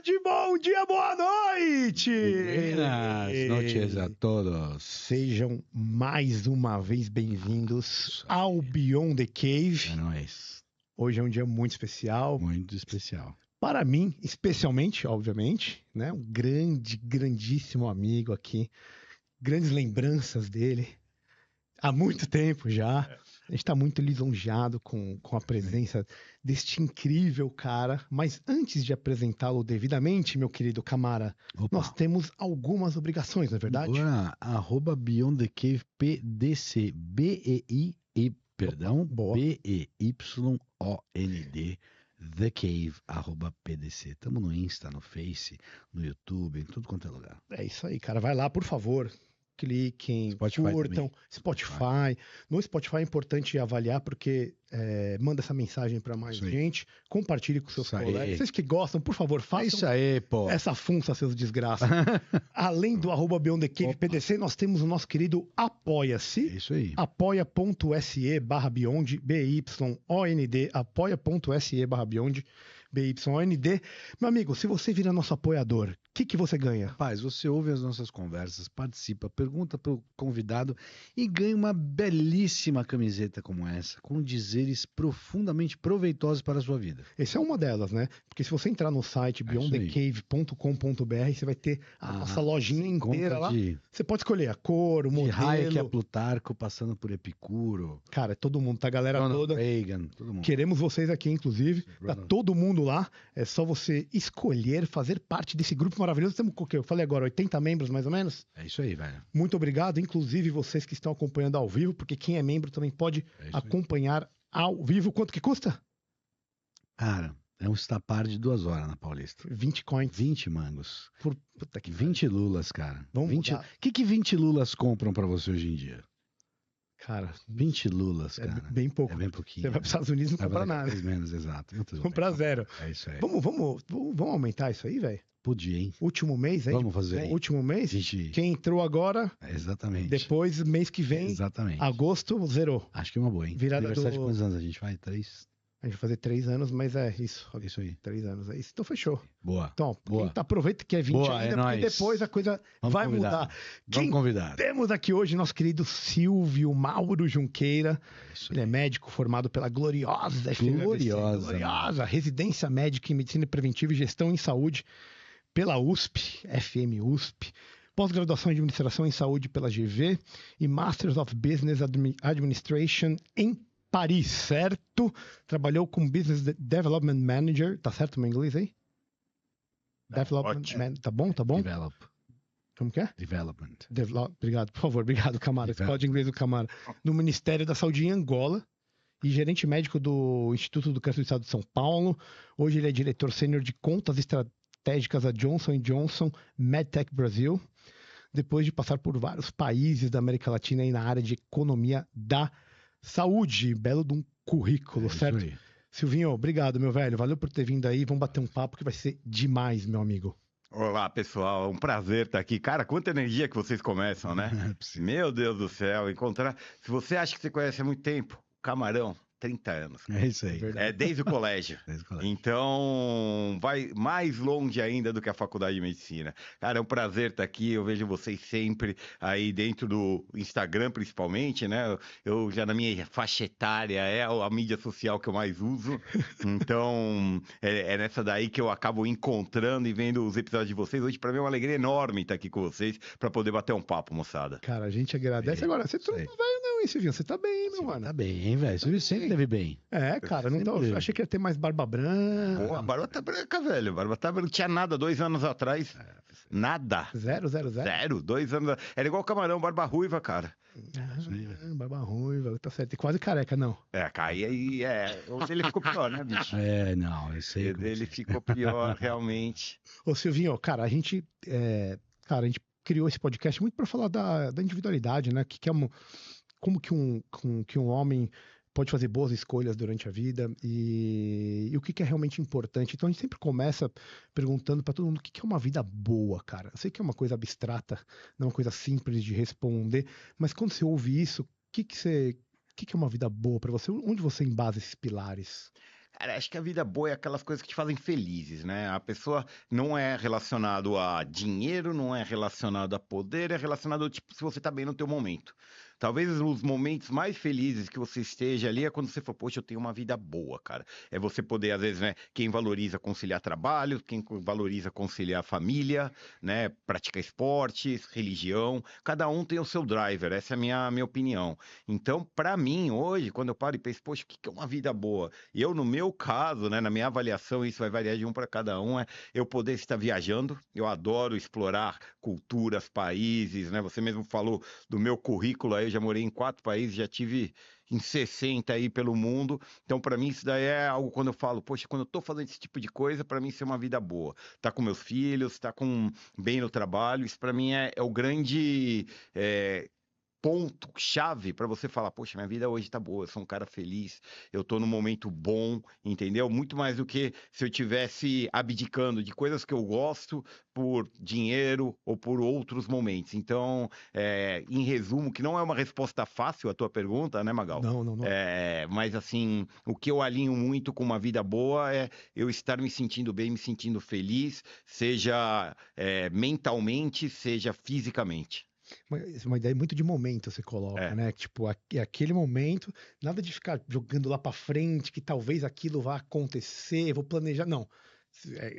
tarde, bom dia, boa noite! Buenas noches a todos. Sejam mais uma vez bem-vindos ao Beyond the Cave. É nóis. Hoje é um dia muito especial. Muito especial. Para mim, especialmente, obviamente, né? Um grandíssimo amigo aqui. Grandes lembranças dele. Há muito tempo já. A gente está muito lisonjeado com a presença deste incrível cara. Mas antes de apresentá-lo devidamente, meu querido Camara, nós temos algumas obrigações, não é verdade? Agora, @Beyond the Cave PDC. B-E-Y-O-N-D. The Cave, @PDC. Estamos no Insta, no Face, no YouTube, em tudo quanto é lugar. É isso aí, cara. Vai lá, por favor. Cliquem, Spotify curtam. também. Spotify. No Spotify é importante avaliar, porque manda essa mensagem para mais gente. Compartilhe com seus colegas. Vocês que gostam, por favor, façam isso aí, pô. essa funça, seus desgraças. Além do @Beyond the Cave PDC, nós temos o nosso querido Apoia-se. É isso aí. apoia.se/Beyond, BYOND, apoia.se/Beyond, BYOND. Meu amigo, se você virar nosso apoiador, o que você ganha? Rapaz, você ouve as nossas conversas, participa, pergunta pro convidado e ganha uma belíssima camiseta como essa, com dizeres profundamente proveitosos para a sua vida. Essa é uma delas, né? Porque se você entrar no site beyondthecave.com.br, você vai ter a nossa lojinha inteira lá. Você pode escolher a cor, o modelo. De Hayek a Plutarco, passando por Epicuro. Cara, todo mundo, tá? A galera Ronald toda. Reagan, todo mundo. Queremos vocês aqui, inclusive. Tá todo mundo lá. É só você escolher fazer parte desse grupo maravilhoso. Temos o que eu falei agora, 80 membros mais ou menos. É isso aí, velho. Muito obrigado, inclusive vocês que estão acompanhando ao vivo, porque quem é membro também pode acompanhar ao vivo. Quanto que custa? Cara, é um estapar de 2 horas na Paulista. 20 coins. 20 mangos. Puta que 20 lulas, cara. Vamos 20... mudar. O que 20 lulas compram pra você hoje em dia? Cara, 20 lulas, cara. É bem pouco. É bem pouquinho. Você vai para os Estados Unidos e não compra nada. Menos, exato. Comprar zero. É isso aí. Vamos aumentar isso aí, velho? Podia, hein? Último mês, hein? Vamos fazer aí. Último mês? 20... Quem entrou agora, exatamente. Depois, mês que vem, exatamente. Agosto, zerou. Acho que é uma boa, hein? Virada Aniversário de quantos anos a gente vai? 3? A gente vai fazer 3 anos, mas é isso. Isso aí. 3 anos, é isso. Então fechou. Boa. Então, boa. Aproveita que é 20 boa, ainda, é porque nóis. depois a coisa vai mudar. Vamos convidar. Temos aqui hoje nosso querido Silvio Mauro Junqueira. Ele é médico formado pela gloriosa gloriosa Residência Médica em Medicina Preventiva e Gestão em Saúde pela USP, FM USP. Pós-graduação em Administração em Saúde pela GV e Masters of Business Administration em Paris, certo? Trabalhou como Business Development Manager. Tá certo o meu inglês aí? Tá bom? Develop. Como que é? Development. Obrigado, por favor. Obrigado, Camara. Escola de inglês do Camara. No Ministério da Saúde em Angola e gerente médico do Instituto do Câncer do Estado de São Paulo. Hoje ele é diretor sênior de contas estratégicas da Johnson & Johnson MedTech Brasil. Depois de passar por vários países da América Latina e na área de economia da saúde. Belo de um currículo, certo? Aí. Silvinho, obrigado, meu velho. Valeu por ter vindo aí. Vamos bater um papo que vai ser demais, meu amigo. Olá, pessoal. É um prazer estar aqui. Cara, quanta energia que vocês começam, né? Meu Deus do céu. Encontrar... Se você acha que você conhece há muito tempo, Camarão, 30 anos. É isso aí. Desde o colégio. Então, vai mais longe ainda do que a faculdade de medicina. Cara, é um prazer estar aqui. Eu vejo vocês sempre aí dentro do Instagram, principalmente, né? Eu já na minha faixa etária é a mídia social que eu mais uso. Então, é nessa daí que eu acabo encontrando e vendo os episódios de vocês. Hoje, para mim, é uma alegria enorme estar aqui com vocês para poder bater um papo, moçada. Cara, a gente agradece. Agora, você não tá velho não, hein, Silvinho? Você tá bem, hein, meu mano? Tá bem, hein, velho? Você sempre teve bem. É, cara, não tá... achei que ia ter mais barba branca. Pô, a barba tá branca, velho. A barba tá branca. Não tinha nada 2 anos atrás. Nada. Zero. 2 anos. Era igual o Camarão, barba ruiva, cara. Barba ruiva, tá certo. E quase careca, não. Aí o dele ficou pior, né, bicho? Não, eu sei. O dele ficou pior, realmente. Ô, Silvinho, cara, a gente criou esse podcast muito pra falar da individualidade, né? Como que um homem pode fazer boas escolhas durante a vida e o que é realmente importante. Então a gente sempre começa perguntando para todo mundo o que é uma vida boa, cara. Eu sei que é uma coisa abstrata, não é uma coisa simples de responder, mas quando você ouve isso, o que é uma vida boa para você? Onde você embasa esses pilares? Cara, acho que a vida boa é aquelas coisas que te fazem felizes, né? A pessoa não é relacionado a dinheiro, não é relacionado a poder, é relacionado, tipo, se você tá bem no teu momento. Talvez os momentos mais felizes que você esteja ali é quando você fala, poxa, eu tenho uma vida boa, cara. É você poder, às vezes, né? Quem valoriza conciliar trabalho, quem valoriza conciliar família, né? Praticar esportes, religião. Cada um tem o seu driver, essa é a minha opinião. Então, pra mim, hoje, quando eu paro e penso, poxa, o que é uma vida boa? E eu, no meu caso, né, na minha avaliação, isso vai variar de um para cada um, é eu poder estar viajando. Eu adoro explorar culturas, países, né? Você mesmo falou do meu currículo aí, eu já morei em 4 países, já tive em 60 aí pelo mundo. Então, para mim, isso daí é algo quando eu falo, poxa, quando eu tô fazendo esse tipo de coisa, para mim isso é uma vida boa. Tá com meus filhos, tá com bem no trabalho, isso para mim é o grande ponto-chave para você falar, poxa, minha vida hoje tá boa, eu sou um cara feliz, eu tô num momento bom, entendeu? Muito mais do que se eu tivesse abdicando de coisas que eu gosto por dinheiro ou por outros momentos. Então, em resumo, que não é uma resposta fácil a tua pergunta, né, Magal? Não. Mas assim, o que eu alinho muito com uma vida boa é eu estar me sentindo bem, me sentindo feliz, seja mentalmente, seja fisicamente. Uma ideia muito de momento você coloca, né? Tipo, aquele momento, nada de ficar jogando lá pra frente, que talvez aquilo vá acontecer, vou planejar. Não.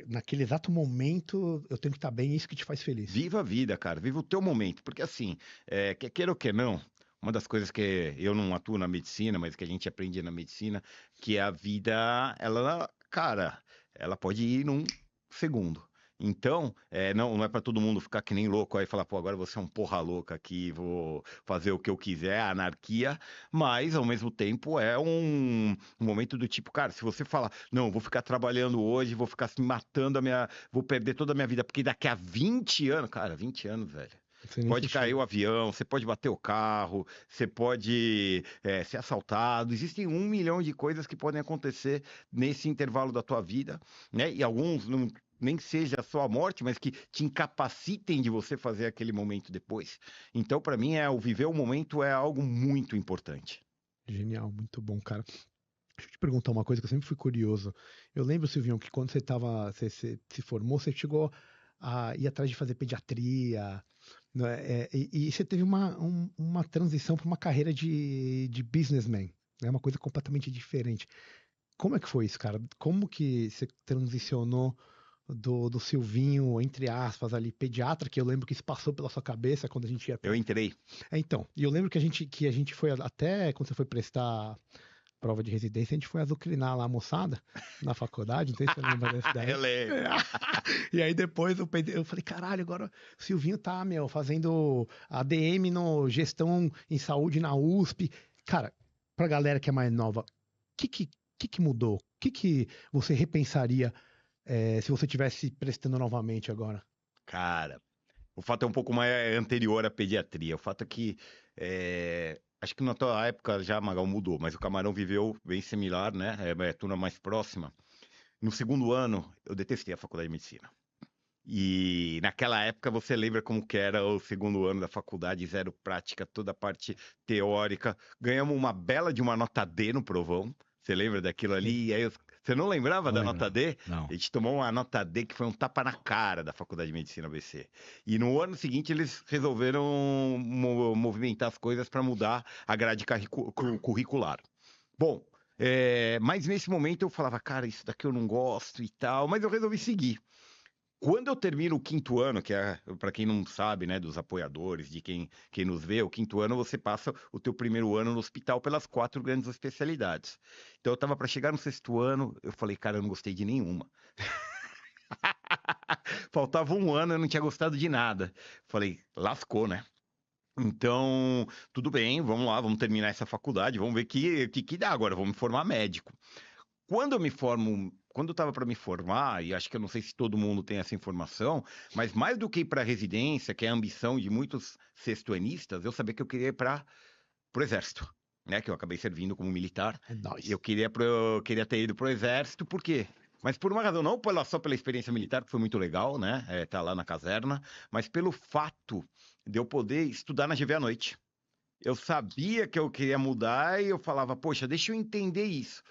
Naquele exato momento, eu tenho que estar bem, isso que te faz feliz. Viva a vida, cara. Viva o teu momento. Porque assim, quer queira ou quer não, uma das coisas que eu não atuo na medicina, mas que a gente aprende na medicina, que a vida, ela, cara, ela pode ir num segundo. Então, não é para todo mundo ficar que nem louco aí e falar, pô, agora você é um porra louca aqui, vou fazer o que eu quiser, anarquia, mas ao mesmo tempo é um momento do tipo, cara, se você falar, não, vou ficar trabalhando hoje, vou ficar se matando vou perder toda a minha vida, porque daqui a 20 anos, cara, 20 anos, velho. Pode cair o avião, você pode bater o carro, você pode ser assaltado. Existem 1 milhão de coisas que podem acontecer nesse intervalo da tua vida, né? E alguns nem seja só a morte, mas que te incapacitem de você fazer aquele momento depois. Então, para mim, o viver o momento é algo muito importante. Genial, muito bom, cara. Deixa eu te perguntar uma coisa que eu sempre fui curioso. Eu lembro, Silvinho, que quando você se formou, você chegou a ir atrás de fazer pediatria, né? E você teve uma transição para uma carreira de businessman, né? Uma coisa completamente diferente. Como é que foi isso, cara? Como que você transicionou do Silvinho, entre aspas, ali, pediatra, que eu lembro que isso passou pela sua cabeça quando a gente ia... Eu entrei. Então, e eu lembro que a gente foi até, quando você foi prestar prova de residência, a gente foi azucrinar lá a moçada na faculdade, não sei se você lembra dessa daí. Eu lembro. E aí depois eu falei, caralho, agora o Silvinho tá, fazendo ADM no gestão em saúde na USP. Cara, pra galera que é mais nova, o que mudou? O que você repensaria se você tivesse prestando novamente agora? Cara, o fato é um pouco mais anterior à pediatria. O fato é que acho que na tua época já Magal mudou, mas o Camarão viveu bem similar, né? É turma mais próxima. No segundo ano, eu detestei a faculdade de medicina. E naquela época você lembra como que era o segundo ano da faculdade, zero prática, toda a parte teórica. Ganhamos uma bela de uma nota D no provão. Você lembra daquilo ali? E aí você não lembrava da nota D? Não. A gente tomou uma nota D que foi um tapa na cara da Faculdade de Medicina ABC. E no ano seguinte eles resolveram movimentar as coisas para mudar a grade curricular. Bom, mas nesse momento eu falava, cara, isso daqui eu não gosto e tal, mas eu resolvi seguir. Quando eu termino o quinto ano, que é, para quem não sabe, né, dos apoiadores, de quem nos vê, o quinto ano você passa o teu primeiro ano no hospital pelas 4 grandes especialidades. Então eu tava para chegar no sexto ano, eu falei, cara, eu não gostei de nenhuma. Faltava um ano, eu não tinha gostado de nada. Falei, lascou, né? Então, tudo bem, vamos lá, vamos terminar essa faculdade, vamos ver o que dá agora, vamos me formar médico. Quando eu estava para me formar, e acho que eu não sei se todo mundo tem essa informação, mas mais do que ir para a residência, que é a ambição de muitos sextoanistas, eu sabia que eu queria ir para o Exército, né? Que eu acabei servindo como militar. Nice. Eu queria ter ido para o Exército, por quê? Mas por uma razão, não só pela experiência militar, que foi muito legal, né? Tá lá na caserna, mas pelo fato de eu poder estudar na GV à noite. Eu sabia que eu queria mudar e eu falava, poxa, deixa eu entender isso.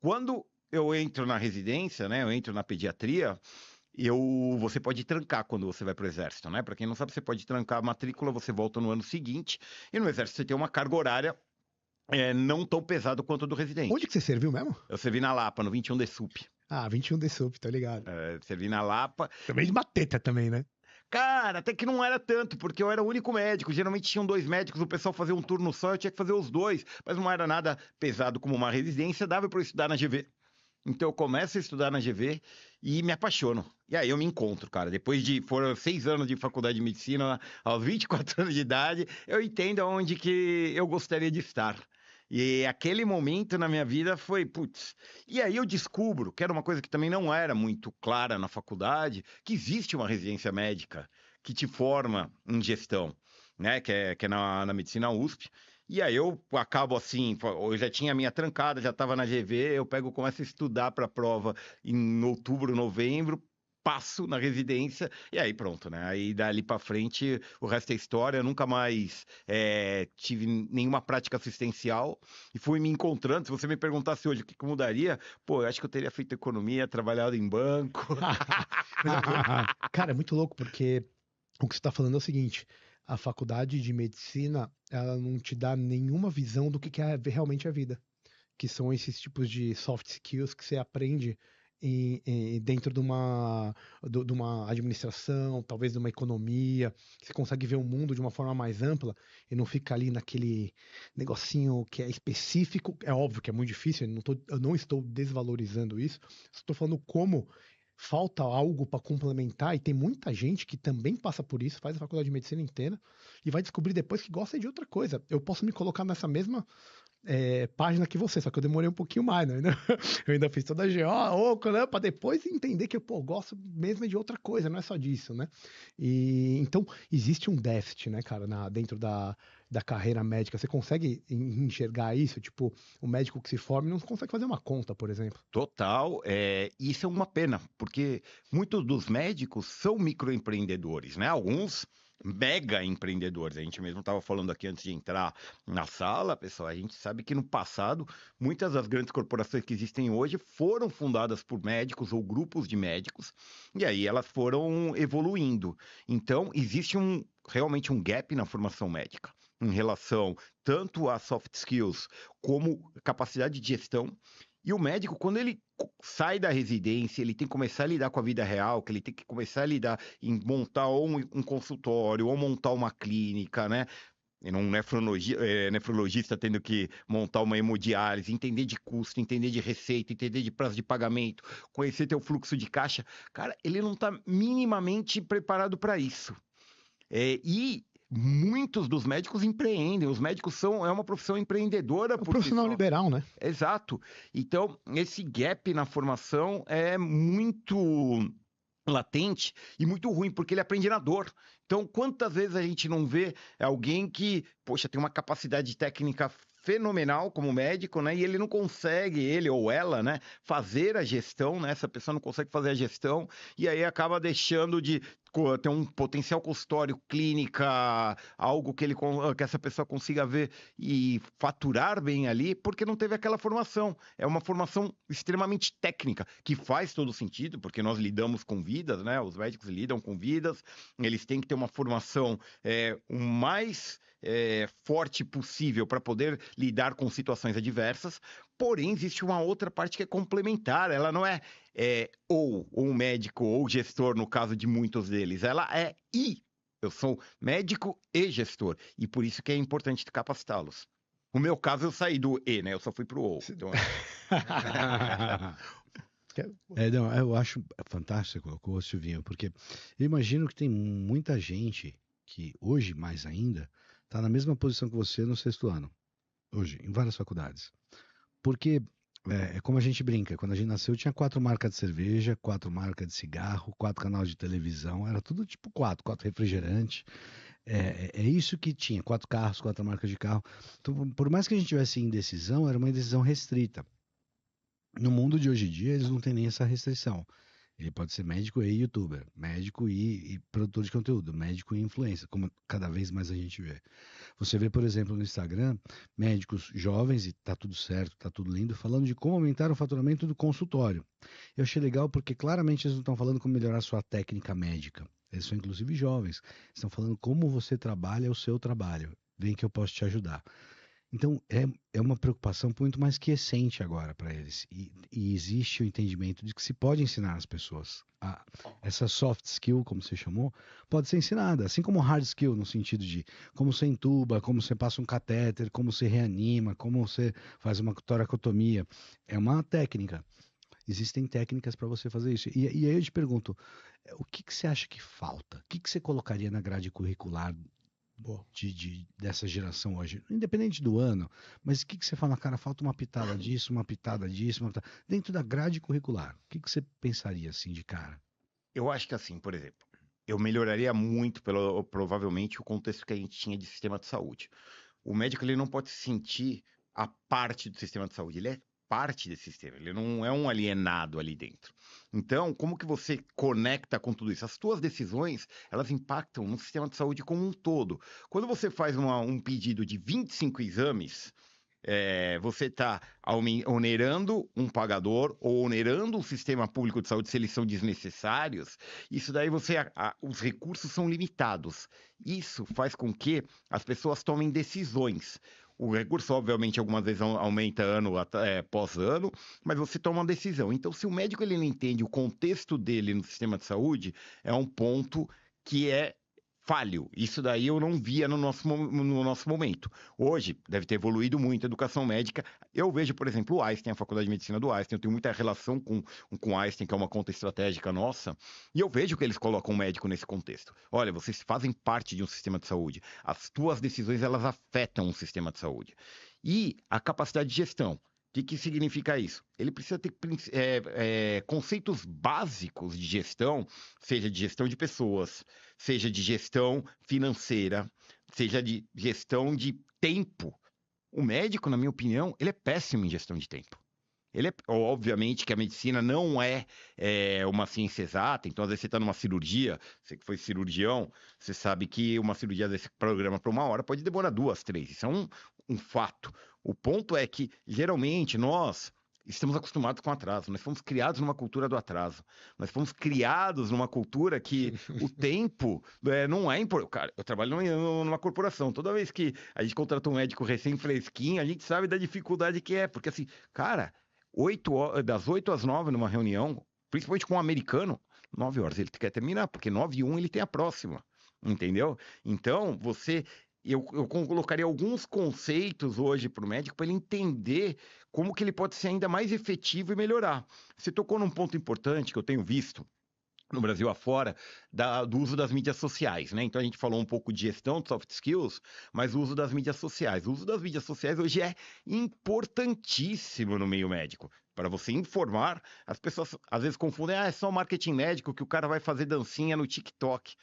Quando eu entro na residência, né? Eu entro na pediatria. Você pode trancar quando você vai para o exército, né? Para quem não sabe, você pode trancar a matrícula, você volta no ano seguinte, e no exército você tem uma carga horária não tão pesada quanto a do residente. Onde que você serviu mesmo? Eu servi na Lapa, no 21 de Sup. 21 de Sup, tá ligado. Servi na Lapa. Também de bateta também, né? Cara, até que não era tanto, porque eu era o único médico. Geralmente tinham 2 médicos, o pessoal fazia um turno só, eu tinha que fazer os 2. Mas não era nada pesado como uma residência, dava para eu estudar na GV. Então eu começo a estudar na GV e me apaixono. E aí eu me encontro, cara. Foram 6 anos de faculdade de medicina, aos 24 anos de idade, eu entendo aonde que eu gostaria de estar. E aquele momento na minha vida foi, putz. E aí eu descubro, que era uma coisa que também não era muito clara na faculdade, que existe uma residência médica que te forma em gestão, né? Que é na medicina USP. E aí eu acabo assim, eu já tinha a minha trancada, já estava na GV, começo a estudar para a prova em outubro, novembro, passo na residência, e aí pronto, né? Aí dali para frente, o resto é história, eu nunca mais tive nenhuma prática assistencial e fui me encontrando. Se você me perguntasse hoje o que eu mudaria, pô, eu acho que eu teria feito economia, trabalhado em banco. Cara, é muito louco, porque o que você está falando é o seguinte: a faculdade de medicina, ela não te dá nenhuma visão do que é realmente a vida, que são esses tipos de soft skills que você aprende dentro de uma administração, talvez de uma economia, que você consegue ver o mundo de uma forma mais ampla e não fica ali naquele negocinho que é específico. É óbvio que é muito difícil, eu não estou desvalorizando isso, estou falando como falta algo para complementar, e tem muita gente que também passa por isso, faz a faculdade de medicina inteira e vai descobrir depois que gosta de outra coisa. Eu posso me colocar nessa mesma página que você, só que eu demorei um pouquinho mais, né? Eu ainda fiz toda a GO, né? Para depois entender que eu gosto mesmo de outra coisa, não é só disso, né? E então existe um déficit, né, cara, dentro da carreira médica. Você consegue enxergar isso? Tipo, o médico que se forma não consegue fazer uma conta, por exemplo. Total, isso é uma pena, porque muitos dos médicos são microempreendedores, né? Alguns mega empreendedores. A gente mesmo estava falando aqui antes de entrar na sala, pessoal, a gente sabe que no passado, muitas das grandes corporações que existem hoje foram fundadas por médicos ou grupos de médicos, e aí elas foram evoluindo. Então, existe realmente um gap na formação médica em relação tanto a soft skills como capacidade de gestão. E o médico, quando ele sai da residência, ele tem que começar a lidar com a vida real, que ele tem que começar a lidar em montar ou um consultório, ou montar uma clínica, né? E não nefrologista tendo que montar uma hemodiálise, entender de custo, entender de receita, entender de prazo de pagamento, conhecer teu fluxo de caixa. Cara, ele não está minimamente preparado para isso. E muitos dos médicos empreendem, os médicos é uma profissão empreendedora. Profissional liberal, né? Exato. Então, esse gap na formação é muito latente e muito ruim, porque ele aprende na dor. Então, quantas vezes a gente não vê alguém que, poxa, tem uma capacidade técnica fenomenal como médico, né? E ele não consegue, ele ou ela, né, fazer a gestão, né? Essa pessoa não consegue fazer a gestão e aí acaba deixando de ter um potencial consultório, clínica, algo que essa pessoa consiga ver e faturar bem ali, porque não teve aquela formação. É uma formação extremamente técnica, que faz todo sentido, porque nós lidamos com vidas, né? Os médicos lidam com vidas, eles têm que ter uma formação o mais forte possível para poder lidar com situações adversas. Porém, existe uma outra parte que é complementar. Ela não é ou um médico ou gestor, no caso de muitos deles. Ela é eu sou médico e gestor. E por isso que é importante capacitá-los. No meu caso, eu saí do E, né? Eu só fui pro O. Então... eu acho fantástico o Silvinho, porque eu imagino que tem muita gente que hoje, mais ainda, está na mesma posição que você no 6º ano. Hoje, em várias faculdades. Porque é como a gente brinca, quando a gente nasceu tinha 4 marcas de cerveja, 4 marcas de cigarro, 4 canais de televisão, era tudo tipo 4 refrigerantes. É isso que tinha, 4 carros, 4 marcas de carro. Então, por mais que a gente tivesse indecisão, era uma indecisão restrita. No mundo de hoje em dia, eles não têm nem essa restrição. Ele pode ser médico e youtuber, médico e produtor de conteúdo, médico e influencer, como cada vez mais a gente vê. Você vê, por exemplo, no Instagram, médicos jovens, e tá tudo certo, tá tudo lindo, falando de como aumentar o faturamento do consultório. Eu achei legal porque claramente eles não estão falando como melhorar sua técnica médica. Eles são inclusive jovens. Estão falando como você trabalha o seu trabalho. Vem que eu posso te ajudar. Então, é uma preocupação muito mais quiescente agora para eles. E existe o entendimento de que se pode ensinar as pessoas. Essa soft skill, como você chamou, pode ser ensinada. Assim como hard skill, no sentido de como você entuba, como você passa um catéter, como você reanima, como você faz uma toracotomia. É uma técnica. Existem técnicas para você fazer isso. E aí eu te pergunto, o que você acha que falta? O que você colocaria na grade curricular dessa geração hoje, independente do ano, mas o que você fala, cara, falta uma pitada disso, uma pitada disso, dentro da grade curricular, o que você pensaria assim de cara? Eu acho que assim, por exemplo, eu melhoraria muito, provavelmente, o contexto que a gente tinha de sistema de saúde. O médico, ele não pode se sentir a parte do sistema de saúde, ele é parte desse sistema, ele não é um alienado ali dentro. Então, como que você conecta com tudo isso? As suas decisões, elas impactam no sistema de saúde como um todo. Quando você faz um pedido de 25 exames, você está onerando um pagador ou onerando o sistema público de saúde se eles são desnecessários. Isso daí os recursos são limitados. Isso faz com que as pessoas tomem decisões. O recurso, obviamente, algumas vezes aumenta ano após ano, mas você toma uma decisão. Então, se o médico ele não entende o contexto dele no sistema de saúde, é um ponto que é falho. Isso daí eu não via no nosso momento. Hoje, deve ter evoluído muito a educação médica. Eu vejo, por exemplo, o Einstein, a Faculdade de Medicina do Einstein, eu tenho muita relação com o Einstein, que é uma conta estratégica nossa, e eu vejo que eles colocam o médico nesse contexto. Olha, vocês fazem parte de um sistema de saúde. As tuas decisões, elas afetam o sistema de saúde. E a capacidade de gestão. O que significa isso? Ele precisa ter conceitos básicos de gestão, seja de gestão de pessoas, seja de gestão financeira, seja de gestão de tempo. O médico, na minha opinião, ele é péssimo em gestão de tempo. Obviamente que a medicina não é uma ciência exata, então às vezes você está numa cirurgia, você que foi cirurgião, você sabe que uma cirurgia desse programa para 1 hora pode demorar 2, 3, isso é um fato. O ponto é que, geralmente, nós estamos acostumados com atraso, nós fomos criados numa cultura do atraso, nós fomos criados numa cultura que o tempo não é importante. Cara, eu trabalho numa corporação, toda vez que a gente contrata um médico recém-fresquinho, a gente sabe da dificuldade que é, porque assim, cara, das 8 às 9 numa reunião, principalmente com um americano, 9 horas ele quer terminar, porque 9h01 ele tem a próxima, entendeu? Então, eu colocaria alguns conceitos hoje para o médico para ele entender como que ele pode ser ainda mais efetivo e melhorar. Você tocou num ponto importante que eu tenho visto no Brasil afora, do uso das mídias sociais, né? Então a gente falou um pouco de gestão de soft skills, mas o uso das mídias sociais. O uso das mídias sociais hoje é importantíssimo no meio médico. Para você informar, as pessoas às vezes confundem, é só marketing médico que o cara vai fazer dancinha no TikTok.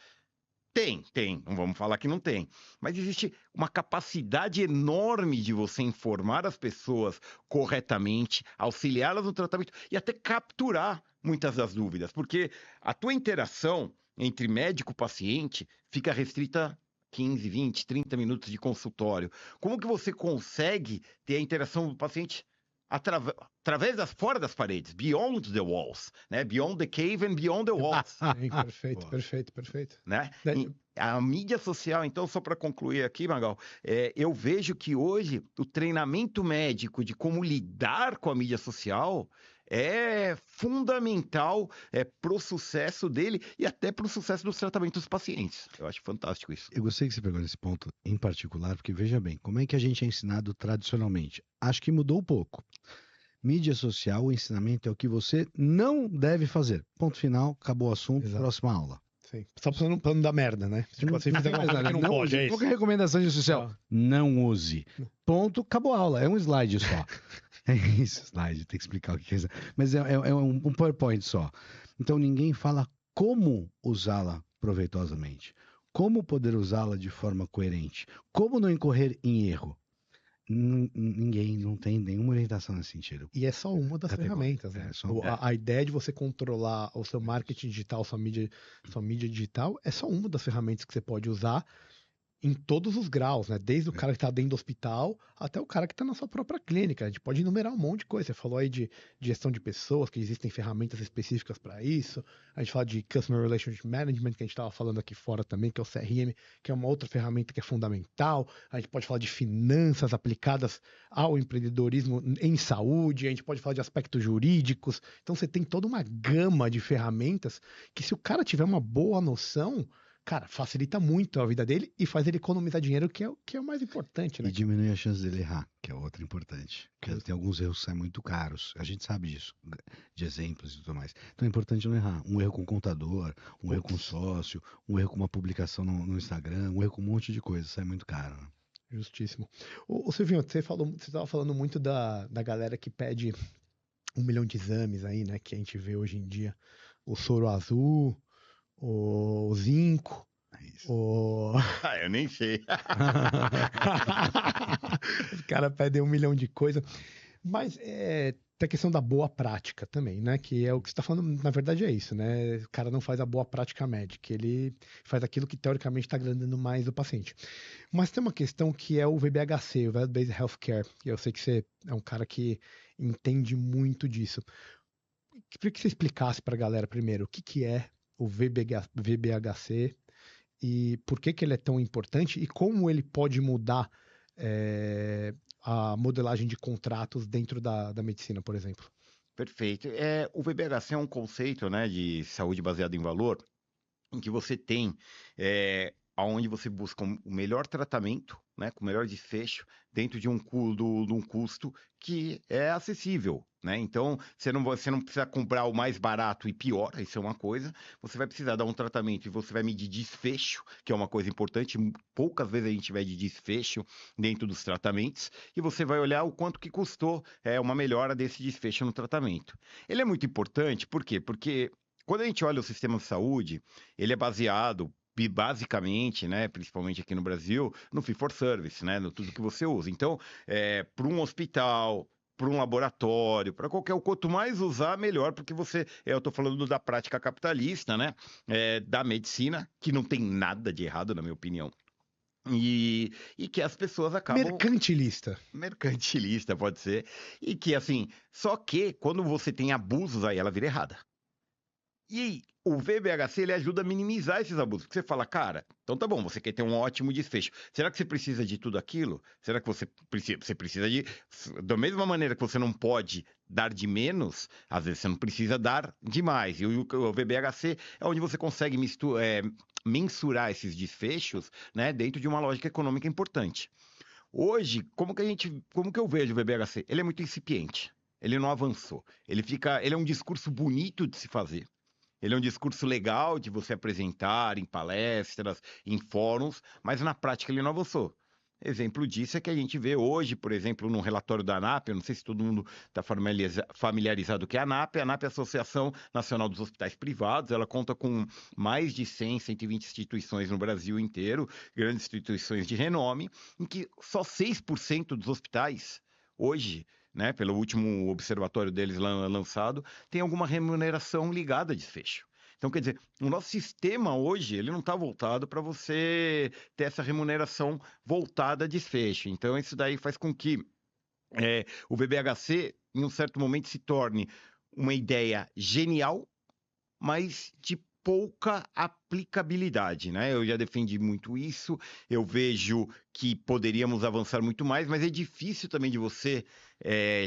Tem, não vamos falar que não tem, mas existe uma capacidade enorme de você informar as pessoas corretamente, auxiliá-las no tratamento e até capturar muitas das dúvidas, porque a tua interação entre médico e paciente fica restrita a 15, 20, 30 minutos de consultório. Como que você consegue ter a interação do paciente através fora das paredes, beyond the walls, né? Beyond the cave and beyond the walls. Sim, perfeito. Né? A mídia social, então, só para concluir aqui, Magal, eu vejo que hoje o treinamento médico de como lidar com a mídia social é fundamental para o sucesso dele e até para o sucesso dos tratamentos dos pacientes. Eu acho fantástico isso. Eu gostei que você pegou nesse ponto em particular, porque veja bem, como é que a gente é ensinado tradicionalmente? Acho que mudou um pouco. Mídia social, o ensinamento é o que você não deve fazer. Ponto final, acabou o assunto, Exato. Próxima aula. Sim. Só passando um pano da merda, né? Tipo, você fizer mais nada, não pode, é isso. Qual é a recomendação de social? Não use. Ponto, acabou a aula. É um slide só. É isso, slide, tem que explicar o que é isso. Mas é um PowerPoint só. Então ninguém fala como usá-la proveitosamente. Como poder usá-la de forma coerente. Como não incorrer em erro. Ninguém, não tem nenhuma orientação nesse sentido. E é só uma das ferramentas, né? A ideia de você controlar o seu marketing digital, sua mídia digital, é só uma das ferramentas que você pode usar em todos os graus, né? Desde o cara que está dentro do hospital até o cara que está na sua própria clínica. A gente pode enumerar um monte de coisa. Você falou aí de gestão de pessoas, que existem ferramentas específicas para isso. A gente fala de Customer Relationship Management, que a gente estava falando aqui fora também, que é o CRM, que é uma outra ferramenta que é fundamental. A gente pode falar de finanças aplicadas ao empreendedorismo em saúde. A gente pode falar de aspectos jurídicos. Então você tem toda uma gama de ferramentas que, se o cara tiver uma boa noção, cara, facilita muito a vida dele e faz ele economizar dinheiro, que é o mais importante, né? E diminui a chance dele errar, que é outra importante. Porque tem alguns erros que saem muito caros. A gente sabe disso, de exemplos e tudo mais. Então é importante não errar. Um erro com o contador, um erro com o sócio, um erro com uma publicação no Instagram, um erro com um monte de coisa. Sai muito caro, né? Justíssimo. Ô Silvinho, você estava falando muito da galera que pede 1 milhão de exames aí, né? Que a gente vê hoje em dia. O soro azul, o zinco, eu nem sei. Os caras pedem 1 milhão de coisas. Mas tem a questão da boa prática também, né? Que é o que você está falando, na verdade é isso, né? O cara não faz a boa prática médica, ele faz aquilo que teoricamente está agradando mais o paciente. Mas tem uma questão que é o VBHC, o Value Based Healthcare. Eu sei que você é um cara que entende muito disso. Queria que você explicasse para a galera primeiro o que é o VBHC e por que ele é tão importante e como ele pode mudar a modelagem de contratos dentro da medicina, por exemplo. Perfeito. O VBHC é um conceito, né, de saúde baseado em valor, em que você tem onde você busca o melhor tratamento, né, com o melhor desfecho, dentro de um custo que é acessível, né? Então, você não precisa comprar o mais barato e pior, isso é uma coisa. Você vai precisar dar um tratamento e você vai medir desfecho, que é uma coisa importante. Poucas vezes a gente vai de desfecho dentro dos tratamentos, e você vai olhar o quanto que custou uma melhora desse desfecho no tratamento. Ele é muito importante, por quê? Porque quando a gente olha o sistema de saúde, ele é baseado basicamente, né, principalmente aqui no Brasil, no fee for service, né, no tudo que você usa. Então, para um hospital, para um laboratório, para quanto mais usar, melhor, porque eu estou falando da prática capitalista, né, da medicina, que não tem nada de errado, na minha opinião. E que as pessoas acabam... Mercantilista, pode ser. E que, assim, só que quando você tem abusos, aí ela vira errada. E o VBHC, ele ajuda a minimizar esses abusos. Porque você fala, cara, então tá bom, você quer ter um ótimo desfecho. Será que você precisa de tudo aquilo? Será que você precisa de... Da mesma maneira que você não pode dar de menos, às vezes você não precisa dar de mais. E o VBHC é onde você consegue mensurar esses desfechos, né, dentro de uma lógica econômica importante. Hoje, como que eu vejo o VBHC? Ele é muito incipiente. Ele não avançou. Ele é um discurso bonito de se fazer. Ele é um discurso legal de você apresentar em palestras, em fóruns, mas na prática ele não avançou. Exemplo disso é que a gente vê hoje, por exemplo, no relatório da ANAP, eu não sei se todo mundo está familiarizado com a ANAP. A ANAP é a Associação Nacional dos Hospitais Privados, ela conta com mais de 100, 120 instituições no Brasil inteiro, grandes instituições de renome, em que só 6% dos hospitais hoje, né, pelo último observatório deles lançado, tem alguma remuneração ligada a desfecho. Então, quer dizer, o nosso sistema hoje, ele não está voltado para você ter essa remuneração voltada a desfecho. Então, isso daí faz com que o VBHC, em um certo momento, se torne uma ideia genial, mas de pouca aplicabilidade, né? Eu já defendi muito isso, eu vejo que poderíamos avançar muito mais, mas é difícil também de você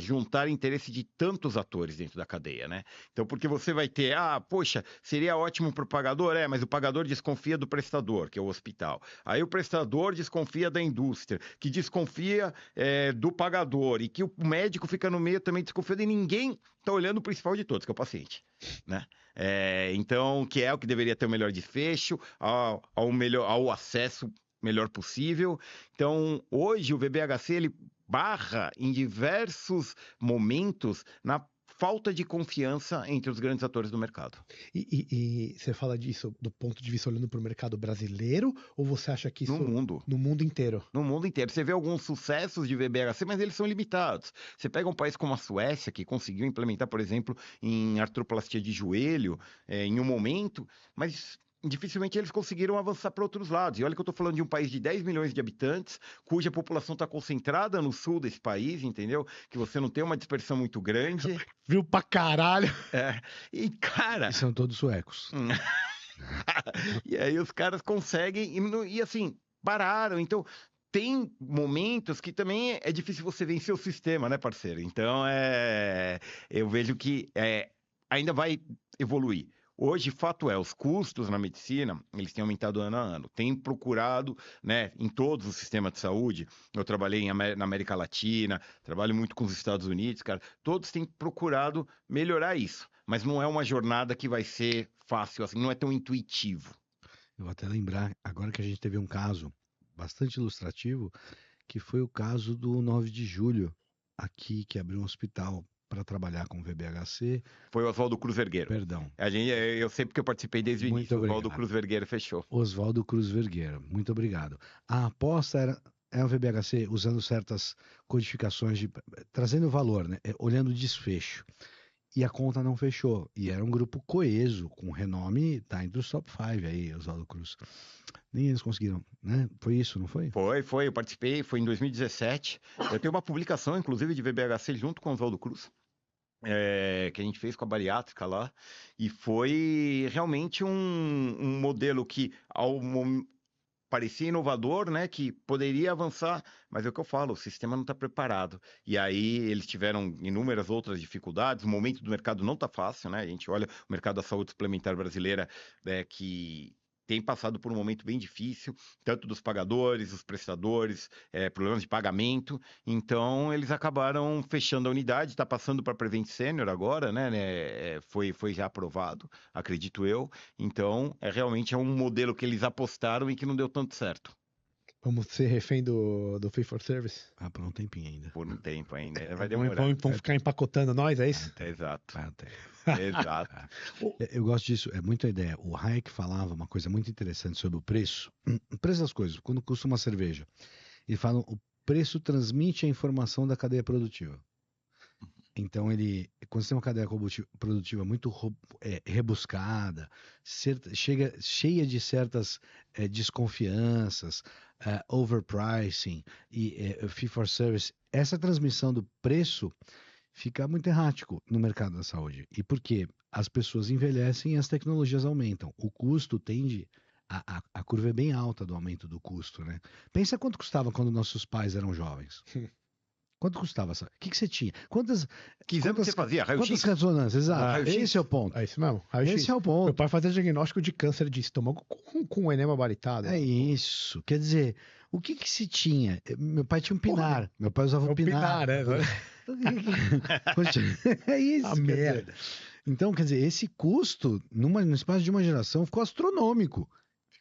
juntar interesse de tantos atores dentro da cadeia, né? Então, porque você vai ter, poxa, seria ótimo para o pagador, mas o pagador desconfia do prestador, que é o hospital. Aí o prestador desconfia da indústria, que desconfia do pagador, e que o médico fica no meio também desconfiando, e ninguém está olhando o principal de todos, que é o paciente, né? Então, que é o que deveria ter o melhor desfecho, ao acesso melhor possível. Então, hoje o VBHC, ele barra em diversos momentos na falta de confiança entre os grandes atores do mercado. E você fala disso do ponto de vista olhando para o mercado brasileiro, ou você acha que isso... No mundo. No mundo inteiro. No mundo inteiro. Você vê alguns sucessos de VBHC, mas eles são limitados. Você pega um país como a Suécia, que conseguiu implementar, por exemplo, em artroplastia de joelho, em um momento, mas... dificilmente eles conseguiram avançar para outros lados. E olha que eu estou falando de um país de 10 milhões de habitantes, cuja população está concentrada no sul desse país, entendeu? Que você não tem uma dispersão muito grande. Viu pra caralho. E, cara... E são todos suecos. E aí os caras conseguem, e assim, pararam. Então... tem momentos que também é difícil você vencer o sistema, né, parceiro? Então, eu vejo que ainda vai evoluir. Hoje, fato é, os custos na medicina, eles têm aumentado ano a ano. Tem procurado, né, em todos os sistemas de saúde. Eu trabalhei na América Latina, trabalho muito com os Estados Unidos, cara. Todos têm procurado melhorar isso. Mas não é uma jornada que vai ser fácil, assim, não é tão intuitivo. Eu vou até lembrar, agora que a gente teve um caso bastante ilustrativo, que foi o caso do 9 de julho, aqui, que abriu um hospital para trabalhar com VBHC. Foi o Oswaldo Cruz Vergueiro. Perdão. Eu sei porque eu participei desde o início. O Oswaldo Cruz Vergueiro fechou. Oswaldo Cruz Vergueiro, muito obrigado. A aposta era o VBHC usando certas codificações, trazendo valor, né? Olhando o desfecho. E a conta não fechou. E era um grupo coeso, com renome, tá entre os top 5 aí, Oswaldo Cruz. Nem eles conseguiram, né? Foi isso, não foi? Foi. Eu participei, foi em 2017. Eu tenho uma publicação, inclusive, de VBHC junto com o Oswaldo Cruz. Que a gente fez com a bariátrica lá, e foi realmente um modelo que parecia inovador, né, que poderia avançar, mas é o que eu falo, o sistema não está preparado. E aí eles tiveram inúmeras outras dificuldades, o momento do mercado não está fácil, né, a gente olha o mercado da saúde suplementar brasileira, que tem passado por um momento bem difícil, tanto dos pagadores, os prestadores, problemas de pagamento. Então, eles acabaram fechando a unidade, está passando para Prevent Senior agora, né? Foi já aprovado, acredito eu. Então, realmente é um modelo que eles apostaram e que não deu tanto certo. Vamos ser refém do Fee for Service? Por um tempinho ainda. Por um tempo ainda. Vai demorar. Vamos ficar empacotando nós, é isso? Exato. Exato. Eu gosto disso, é muita ideia. O Hayek falava uma coisa muito interessante sobre o preço. O preço das coisas, quando custa uma cerveja. Ele fala o preço transmite a informação da cadeia produtiva. Então, quando você tem uma cadeia produtiva muito rebuscada, cheia de certas desconfianças, overpricing e fee for service, essa transmissão do preço fica muito errático no mercado da saúde. E por quê? As pessoas envelhecem e as tecnologias aumentam. O custo tende... A curva é bem alta do aumento do custo, né? Pensa quanto custava quando nossos pais eram jovens. Quanto custava? O que você tinha? Quantas você fazia? Quantas ressonâncias? Exato. Esse é o ponto. É isso mesmo. Esse é o ponto. Meu pai fazia diagnóstico de câncer de estômago com enema baritado. É isso. Quer dizer, o que se tinha? Meu pai tinha um pinar. Porra. Meu pai usava um pinar. É isso. A merda. Então, quer dizer, esse custo, no espaço de uma geração, ficou astronômico.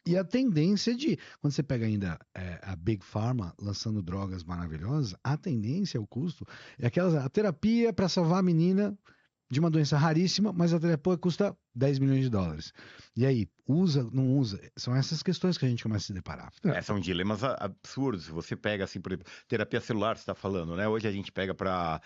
E a tendência quando você pega ainda a Big Pharma lançando drogas maravilhosas, a tendência, o custo, é a terapia para salvar a menina de uma doença raríssima, mas a terapia custa $10 milhões. E aí, usa, não usa? São essas questões que a gente começa a se deparar. São dilemas absurdos. Você pega, assim, por exemplo, terapia celular, você está falando, né? Hoje a gente pega para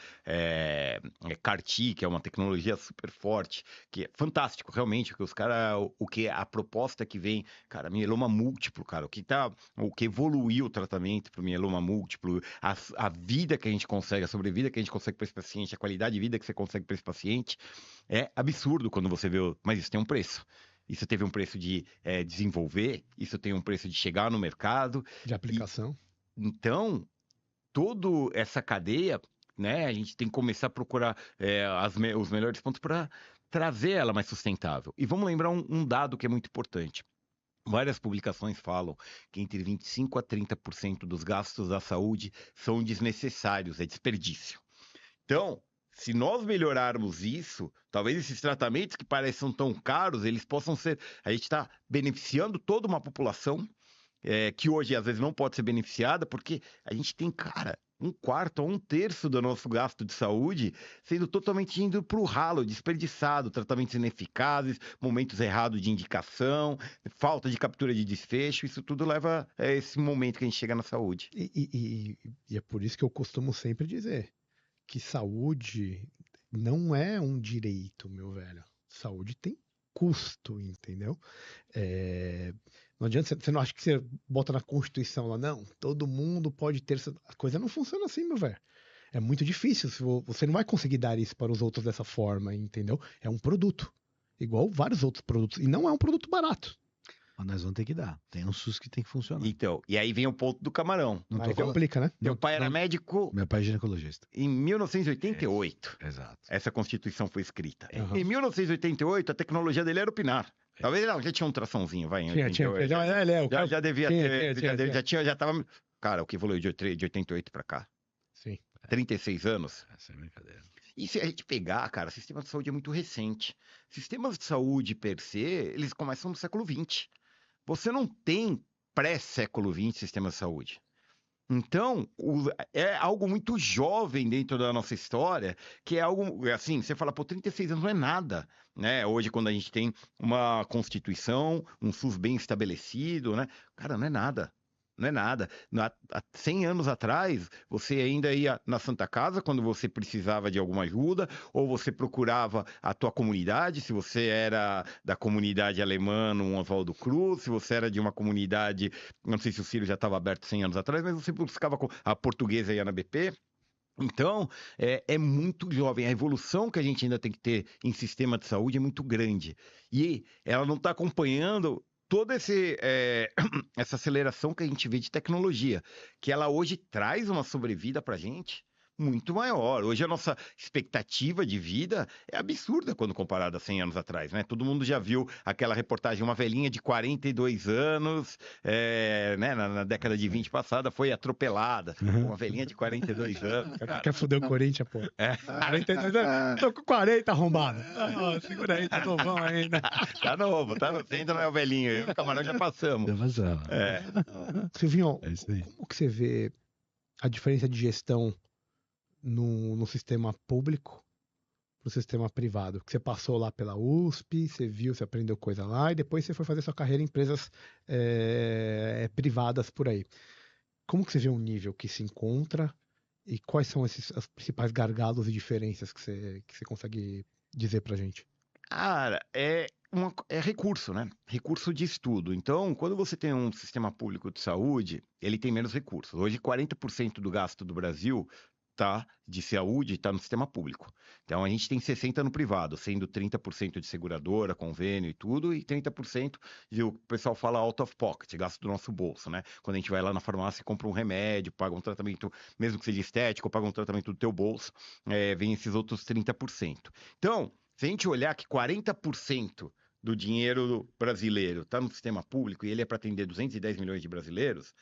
CAR-T, que é uma tecnologia super forte, que é fantástico, realmente, que os caras, a proposta que vem, cara, mieloma múltiplo, cara, o que evoluiu o tratamento para o mieloma múltiplo, a vida que a gente consegue, a sobrevida que a gente consegue para esse paciente, a qualidade de vida que você consegue para esse paciente, é absurdo quando você vê, mas isso tem um preço. Isso teve um preço de desenvolver, isso tem um preço de chegar no mercado. De aplicação. Então, toda essa cadeia, né, a gente tem que começar a procurar os melhores pontos para trazer ela mais sustentável. E vamos lembrar um dado que é muito importante. Várias publicações falam que entre 25% a 30% dos gastos da saúde são desnecessários, é desperdício. Então, se nós melhorarmos isso, talvez esses tratamentos que parecem tão caros, eles possam ser... A gente está beneficiando toda uma população que hoje às vezes não pode ser beneficiada, porque a gente tem, cara, 1/4 a 1/3 do nosso gasto de saúde sendo totalmente indo para o ralo, desperdiçado, tratamentos ineficazes, momentos errados de indicação, falta de captura de desfecho, isso tudo leva a esse momento que a gente chega na saúde. E é por isso que eu costumo sempre dizer que saúde não é um direito, meu velho. Saúde tem custo, entendeu? Não adianta, você não acha que você bota na Constituição lá, não, todo mundo pode ter... A coisa não funciona assim, meu velho. É muito difícil, você não vai conseguir dar isso para os outros dessa forma, entendeu? É um produto, igual vários outros produtos, e não é um produto barato. Mas nós vamos ter que dar. Tem um SUS que tem que funcionar. Então, e aí vem o ponto do camarão. Não tô complica, né? Meu pai era médico. Meu pai é ginecologista. Em 1988. Exato. Essa Constituição foi escrita. Uhum. Em 1988, a tecnologia dele era o Pinar. Talvez ele já tinha um traçãozinho, vai. Já devia ter. Já tava. Cara, o que evoluiu de 88 para cá? Sim. 36 anos. Essa é brincadeira. E se a gente pegar, cara, o sistema de saúde é muito recente. Sistemas de saúde per se, eles começam no século XX. Você não tem pré-século XX sistema de saúde. Então, é algo muito jovem dentro da nossa história, que é algo, assim, você fala, pô, 36 anos não é nada, né? Hoje, quando a gente tem uma Constituição, um SUS bem estabelecido, né? Cara, não é nada. Não é nada. Há 100 anos atrás, você ainda ia na Santa Casa quando você precisava de alguma ajuda, ou você procurava a tua comunidade, se você era da comunidade alemã, no Oswaldo Cruz, se você era de uma comunidade, não sei se o Círio já estava aberto 100 anos atrás, mas você buscava a portuguesa ia na BP. Então, é muito jovem. A evolução que a gente ainda tem que ter em sistema de saúde é muito grande. E ela não está acompanhando toda essa aceleração que a gente vê de tecnologia, que ela hoje traz uma sobrevida para a gente muito maior. Hoje a nossa expectativa de vida é absurda quando comparada a 100 anos atrás, né? Todo mundo já viu aquela reportagem, uma velhinha de 42 anos, né? Na década de 20 passada, foi atropelada. Uma velhinha de 42 anos. Quer foder o Corinthians, pô. 42 anos, tô com 40 arrombado. Segura aí, tá novão ainda. Tá novo, você ainda não é o velhinho. O camarão já passamos. Silvinho, como que você vê a diferença de gestão no sistema público pro sistema privado? Que você passou lá pela USP, você viu, você aprendeu coisa lá e depois você foi fazer sua carreira em empresas privadas por aí. Como que você vê o nível que se encontra e quais são os principais gargalos e diferenças que você consegue dizer pra gente? Cara, é recurso, né? Recurso de estudo. Então, quando você tem um sistema público de saúde, ele tem menos recursos. Hoje, 40% do gasto do Brasil de saúde está no sistema público. Então, a gente tem 60% no privado, sendo 30% de seguradora, convênio e tudo, e 30% o pessoal fala out of pocket, gasto do nosso bolso, né? Quando a gente vai lá na farmácia e compra um remédio, paga um tratamento, mesmo que seja estético, paga um tratamento do teu bolso, vem esses outros 30%. Então, se a gente olhar que 40% do dinheiro brasileiro está no sistema público e ele é para atender 210 milhões de brasileiros,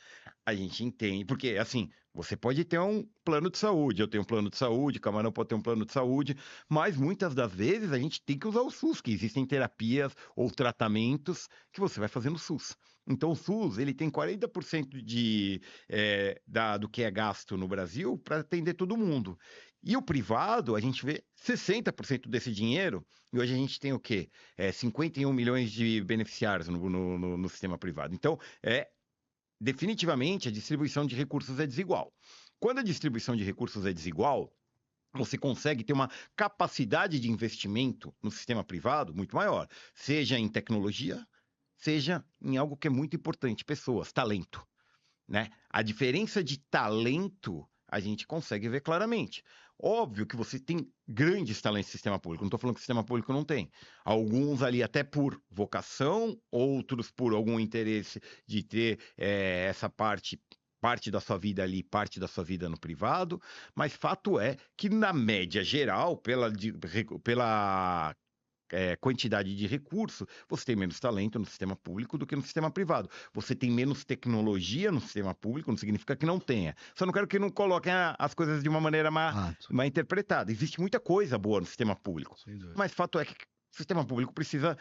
a gente entende, porque assim, você pode ter um plano de saúde, eu tenho um plano de saúde, o Camarão pode ter um plano de saúde, mas muitas das vezes a gente tem que usar o SUS, que existem terapias ou tratamentos que você vai fazer no SUS. Então o SUS, ele tem 40% do que é gasto no Brasil para atender todo mundo. E o privado, a gente vê 60% desse dinheiro, e hoje a gente tem o quê? 51 milhões de beneficiários no sistema privado. Então, definitivamente, a distribuição de recursos é desigual. Quando a distribuição de recursos é desigual, você consegue ter uma capacidade de investimento no sistema privado muito maior, seja em tecnologia, seja em algo que é muito importante, pessoas, talento, né? A diferença de talento a gente consegue ver claramente. Óbvio que você tem grandes talentos no sistema público, não estou falando que o sistema público não tem. Alguns ali até por vocação, outros por algum interesse de ter essa parte da sua vida ali, parte da sua vida no privado, mas fato é que na média geral, pela quantidade de recurso, você tem menos talento no sistema público do que no sistema privado. Você tem menos tecnologia no sistema público, não significa que não tenha. Só não quero que não coloquem as coisas de uma maneira mal interpretada. Existe muita coisa boa no sistema público, mas fato é que O sistema público precisa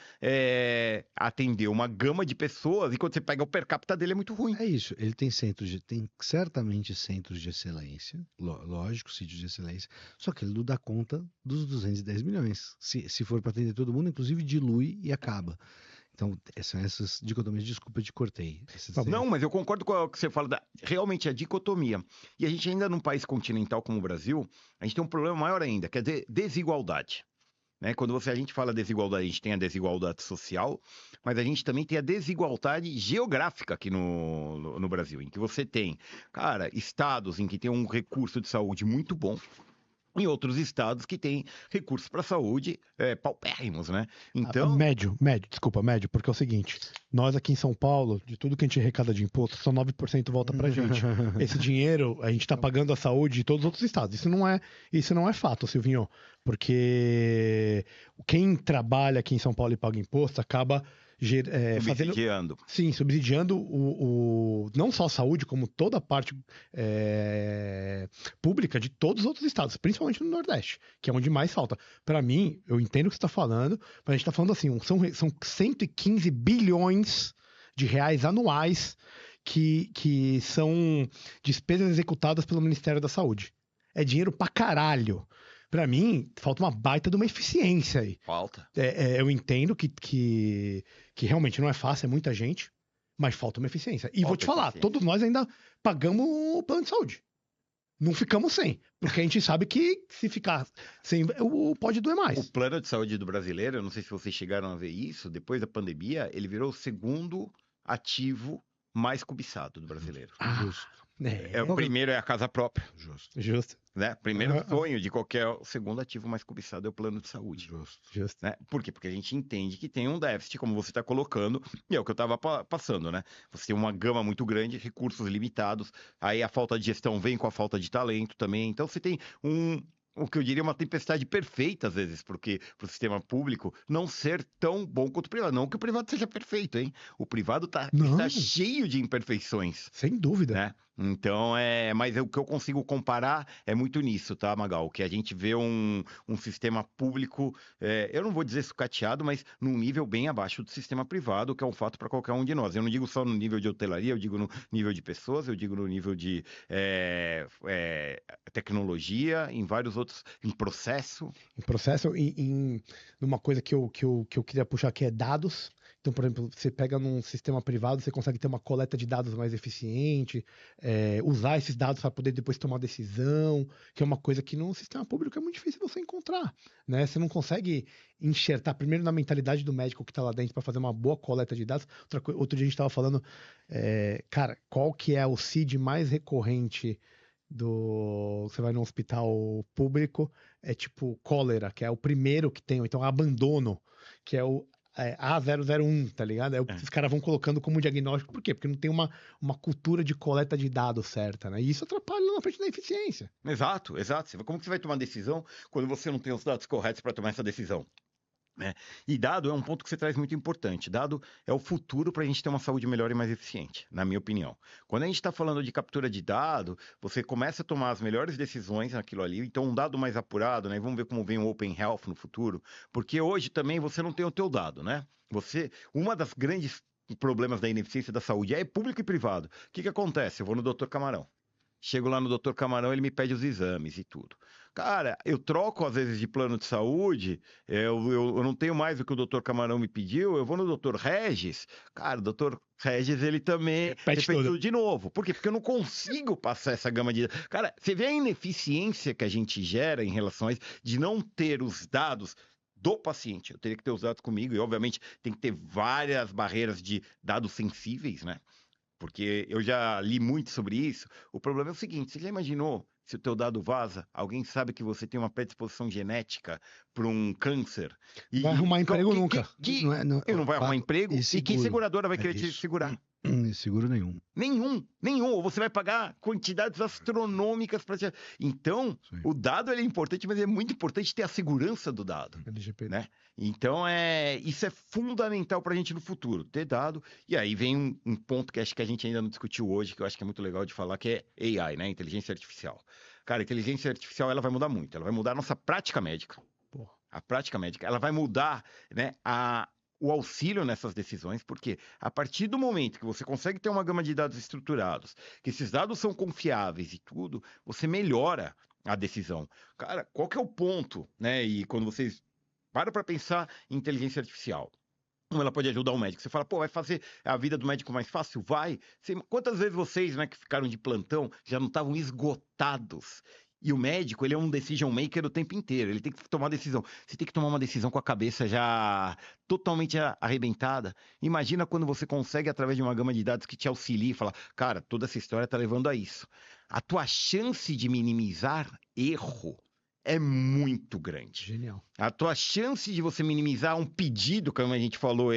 atender uma gama de pessoas, e quando você pega o per capita dele é muito ruim. É isso, ele tem tem certamente centros de excelência, lógico, sítios de excelência, só que ele não dá conta dos 210 milhões. Se for para atender todo mundo, inclusive dilui e acaba. Então, são essas dicotomias. Desculpa, te cortei. Não, mas eu concordo com o que você fala, realmente a dicotomia. E a gente ainda num país continental como o Brasil, a gente tem um problema maior ainda, quer dizer, desigualdade. Né? Quando a gente fala desigualdade, a gente tem a desigualdade social, mas a gente também tem a desigualdade geográfica aqui no Brasil, em que você tem, cara, estados em que tem um recurso de saúde muito bom, em outros estados que têm recursos para a saúde paupérrimos, né? Então... Médio, porque é o seguinte, nós aqui em São Paulo, de tudo que a gente arrecada de imposto, só 9% volta pra gente. Esse dinheiro, a gente tá pagando a saúde de todos os outros estados. Isso não é fato, Silvinho, porque quem trabalha aqui em São Paulo e paga imposto acaba... subsidiando. Subsidiando não só a saúde, como toda a parte pública de todos os outros estados, principalmente no Nordeste, que é onde mais falta. Para mim, eu entendo o que você está falando, mas a gente está falando assim, são 115 bilhões de reais anuais que são despesas executadas pelo Ministério da Saúde. É dinheiro pra caralho. Pra mim, falta uma baita de uma eficiência aí. Falta. Eu entendo que realmente não é fácil, é muita gente, mas falta uma eficiência. E vou te falar, todos nós ainda pagamos o plano de saúde. Não ficamos sem, porque a gente sabe que se ficar sem, pode doer mais. O plano de saúde do brasileiro, eu não sei se vocês chegaram a ver isso, depois da pandemia, ele virou o segundo ativo mais cobiçado do brasileiro. Justo. O primeiro é a casa própria. Justo. Né? Primeiro sonho de qualquer... O segundo ativo mais cobiçado é o plano de saúde. Justo. Né? Por quê? Porque a gente entende que tem um déficit, como você está colocando, e é o que eu estava passando, né? Você tem uma gama muito grande, recursos limitados, aí a falta de gestão vem com a falta de talento também. Então você tem o que eu diria uma tempestade perfeita, às vezes, porque para o sistema público não ser tão bom quanto o privado. Não que o privado seja perfeito, hein? O privado está cheio de imperfeições. Sem dúvida. Né? Então, mas o que eu consigo comparar é muito nisso, tá, Magal? Que a gente vê um sistema público, eu não vou dizer sucateado, mas num nível bem abaixo do sistema privado, que é um fato para qualquer um de nós. Eu não digo só no nível de hotelaria, eu digo no nível de pessoas, eu digo no nível de tecnologia, em vários outros, em processo. Em processo, numa coisa que eu queria puxar, que é dados. Então, por exemplo, você pega num sistema privado, você consegue ter uma coleta de dados mais eficiente, usar esses dados para poder depois tomar decisão, que é uma coisa que no sistema público é muito difícil você encontrar, né? Você não consegue enxertar primeiro na mentalidade do médico que está lá dentro para fazer uma boa coleta de dados. Outro dia a gente estava falando, cara, qual que é o CID mais recorrente você vai num hospital público, é tipo cólera, que é o primeiro que tem, ou então abandono, que é o A001, tá ligado? Os caras vão colocando como diagnóstico. Por quê? Porque não tem uma cultura de coleta de dados certa, né? E isso atrapalha na frente da eficiência. Exato. Como que você vai tomar decisão quando você não tem os dados corretos para tomar essa decisão? Né? E dado é um ponto que você traz muito importante. Dado é o futuro para a gente ter uma saúde melhor e mais eficiente, na minha opinião. Quando a gente está falando de captura de dado, você começa a tomar as melhores decisões naquilo ali. Então, um dado mais apurado, né? Vamos ver como vem o Open Health no futuro, porque hoje também você não tem o teu dado, né? Uma das grandes problemas da ineficiência da saúde é público e privado. O que acontece? Eu vou no Dr. Camarão. Chego lá no Dr. Camarão, ele me pede os exames e tudo. Cara, eu troco às vezes de plano de saúde, eu não tenho mais o que o Dr. Camarão me pediu, eu vou no Dr. Regis. Cara, o Dr. Regis, ele também repete tudo de novo. Por quê? Porque eu não consigo passar essa gama de... Cara, você vê a ineficiência que a gente gera em relação a isso, de não ter os dados do paciente. Eu teria que ter os dados comigo e, obviamente, tem que ter várias barreiras de dados sensíveis, né? Porque eu já li muito sobre isso. O problema é o seguinte, você já imaginou se o teu dado vaza, alguém sabe que você tem uma predisposição genética para um câncer? Vai arrumar emprego nunca. Ele não vai arrumar emprego? E que seguradora vai querer te segurar? Seguro nenhum. Nenhum. Ou você vai pagar quantidades astronômicas para... Então, o dado ele é importante, mas é muito importante ter a segurança do dado. LGPD. Né? Então, isso é fundamental para a gente no futuro, ter dado. E aí vem um ponto que acho que a gente ainda não discutiu hoje, que eu acho que é muito legal de falar, que é AI, né? Inteligência artificial. Cara, a inteligência artificial ela vai mudar muito. Ela vai mudar a nossa prática médica. A prática médica, ela vai mudar, né, o auxílio nessas decisões, porque a partir do momento que você consegue ter uma gama de dados estruturados, que esses dados são confiáveis e tudo, você melhora a decisão. Cara, qual que é o ponto, né? E quando vocês param para pensar em inteligência artificial, como ela pode ajudar o médico? Você fala, pô, vai fazer a vida do médico mais fácil? Vai. Quantas vezes vocês, né, que ficaram de plantão, já não estavam esgotados? E o médico, ele é um decision maker o tempo inteiro. Ele tem que tomar decisão. Você tem que tomar uma decisão com a cabeça já totalmente arrebentada. Imagina quando você consegue, através de uma gama de dados que te auxilia e fala, cara, toda essa história está levando a isso. A tua chance de minimizar erro é muito grande. Genial. A tua chance de você minimizar um pedido, como a gente falou,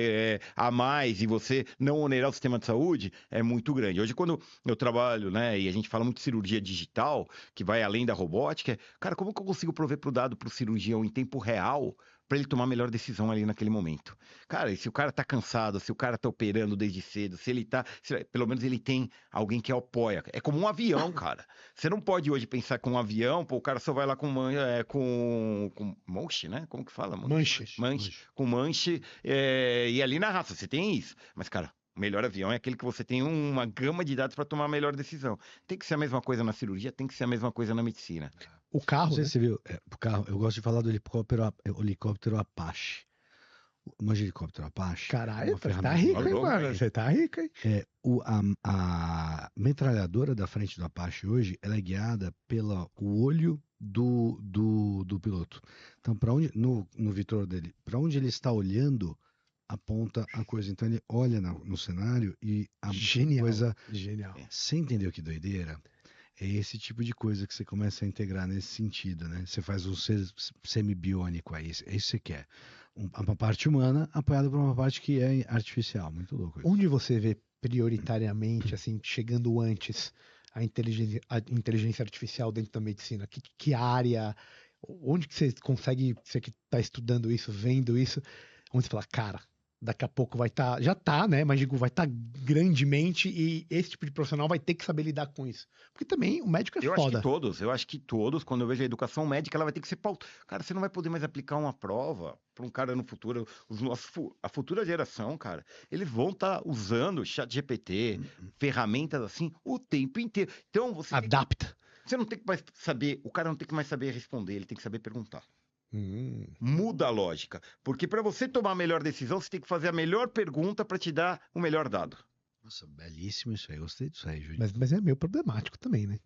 a mais, e você não onerar o sistema de saúde, é muito grande. Hoje, quando eu trabalho, né, e a gente fala muito de cirurgia digital, que vai além da robótica, cara, como que eu consigo prover para o cirurgião em tempo real para ele tomar a melhor decisão ali naquele momento? Cara, e se o cara tá cansado, se o cara tá operando desde cedo, se ele tá... pelo menos ele tem alguém que apoia. É como um avião, cara. Você não pode hoje pensar com um avião, pô, o cara só vai lá com manche, né? Como que fala? Manche. Com manche, e ali na raça, você tem isso. Mas, cara, o melhor avião é aquele que você tem uma gama de dados para tomar a melhor decisão. Tem que ser a mesma coisa na cirurgia, tem que ser a mesma coisa na medicina. O carro, não sei né? se você viu, o carro, eu gosto de falar do helicóptero Apache. Mas helicóptero Apache. Caralho, tá rico, hein, mano? Você tá rico, hein? A metralhadora da frente do Apache hoje, ela é guiada pelo olho do piloto. Então, para onde no vitor dele, para onde ele está olhando, aponta a coisa. Então, ele olha no cenário e a coisa... Genial. Você entendeu que doideira? É esse tipo de coisa que você começa a integrar nesse sentido, né? Você faz um ser semi-biônico aí, é isso que você quer. Uma parte humana apoiada por uma parte que é artificial. Muito louco isso. Onde você vê prioritariamente, assim, chegando antes a inteligência artificial dentro da medicina? Que área? Onde que você consegue, você que está estudando isso, vendo isso, onde você fala, cara, daqui a pouco vai estar, já tá, né? Mas digo, vai estar grandemente e esse tipo de profissional vai ter que saber lidar com isso. Porque também o médico é foda. Eu acho que todos, quando eu vejo a educação médica, ela vai ter que ser pautada. Cara, você não vai poder mais aplicar uma prova para um cara no futuro. A futura geração, cara, eles vão estar usando chat GPT, ferramentas assim, o tempo inteiro. Então, você adapta. Você não tem que mais saber, o cara não tem que mais saber responder, ele tem que saber perguntar. Muda a lógica. Porque para você tomar a melhor decisão, você tem que fazer a melhor pergunta para te dar o melhor dado. Nossa, belíssimo isso aí. Gostei disso aí, Júlio. Mas é meio problemático também, né?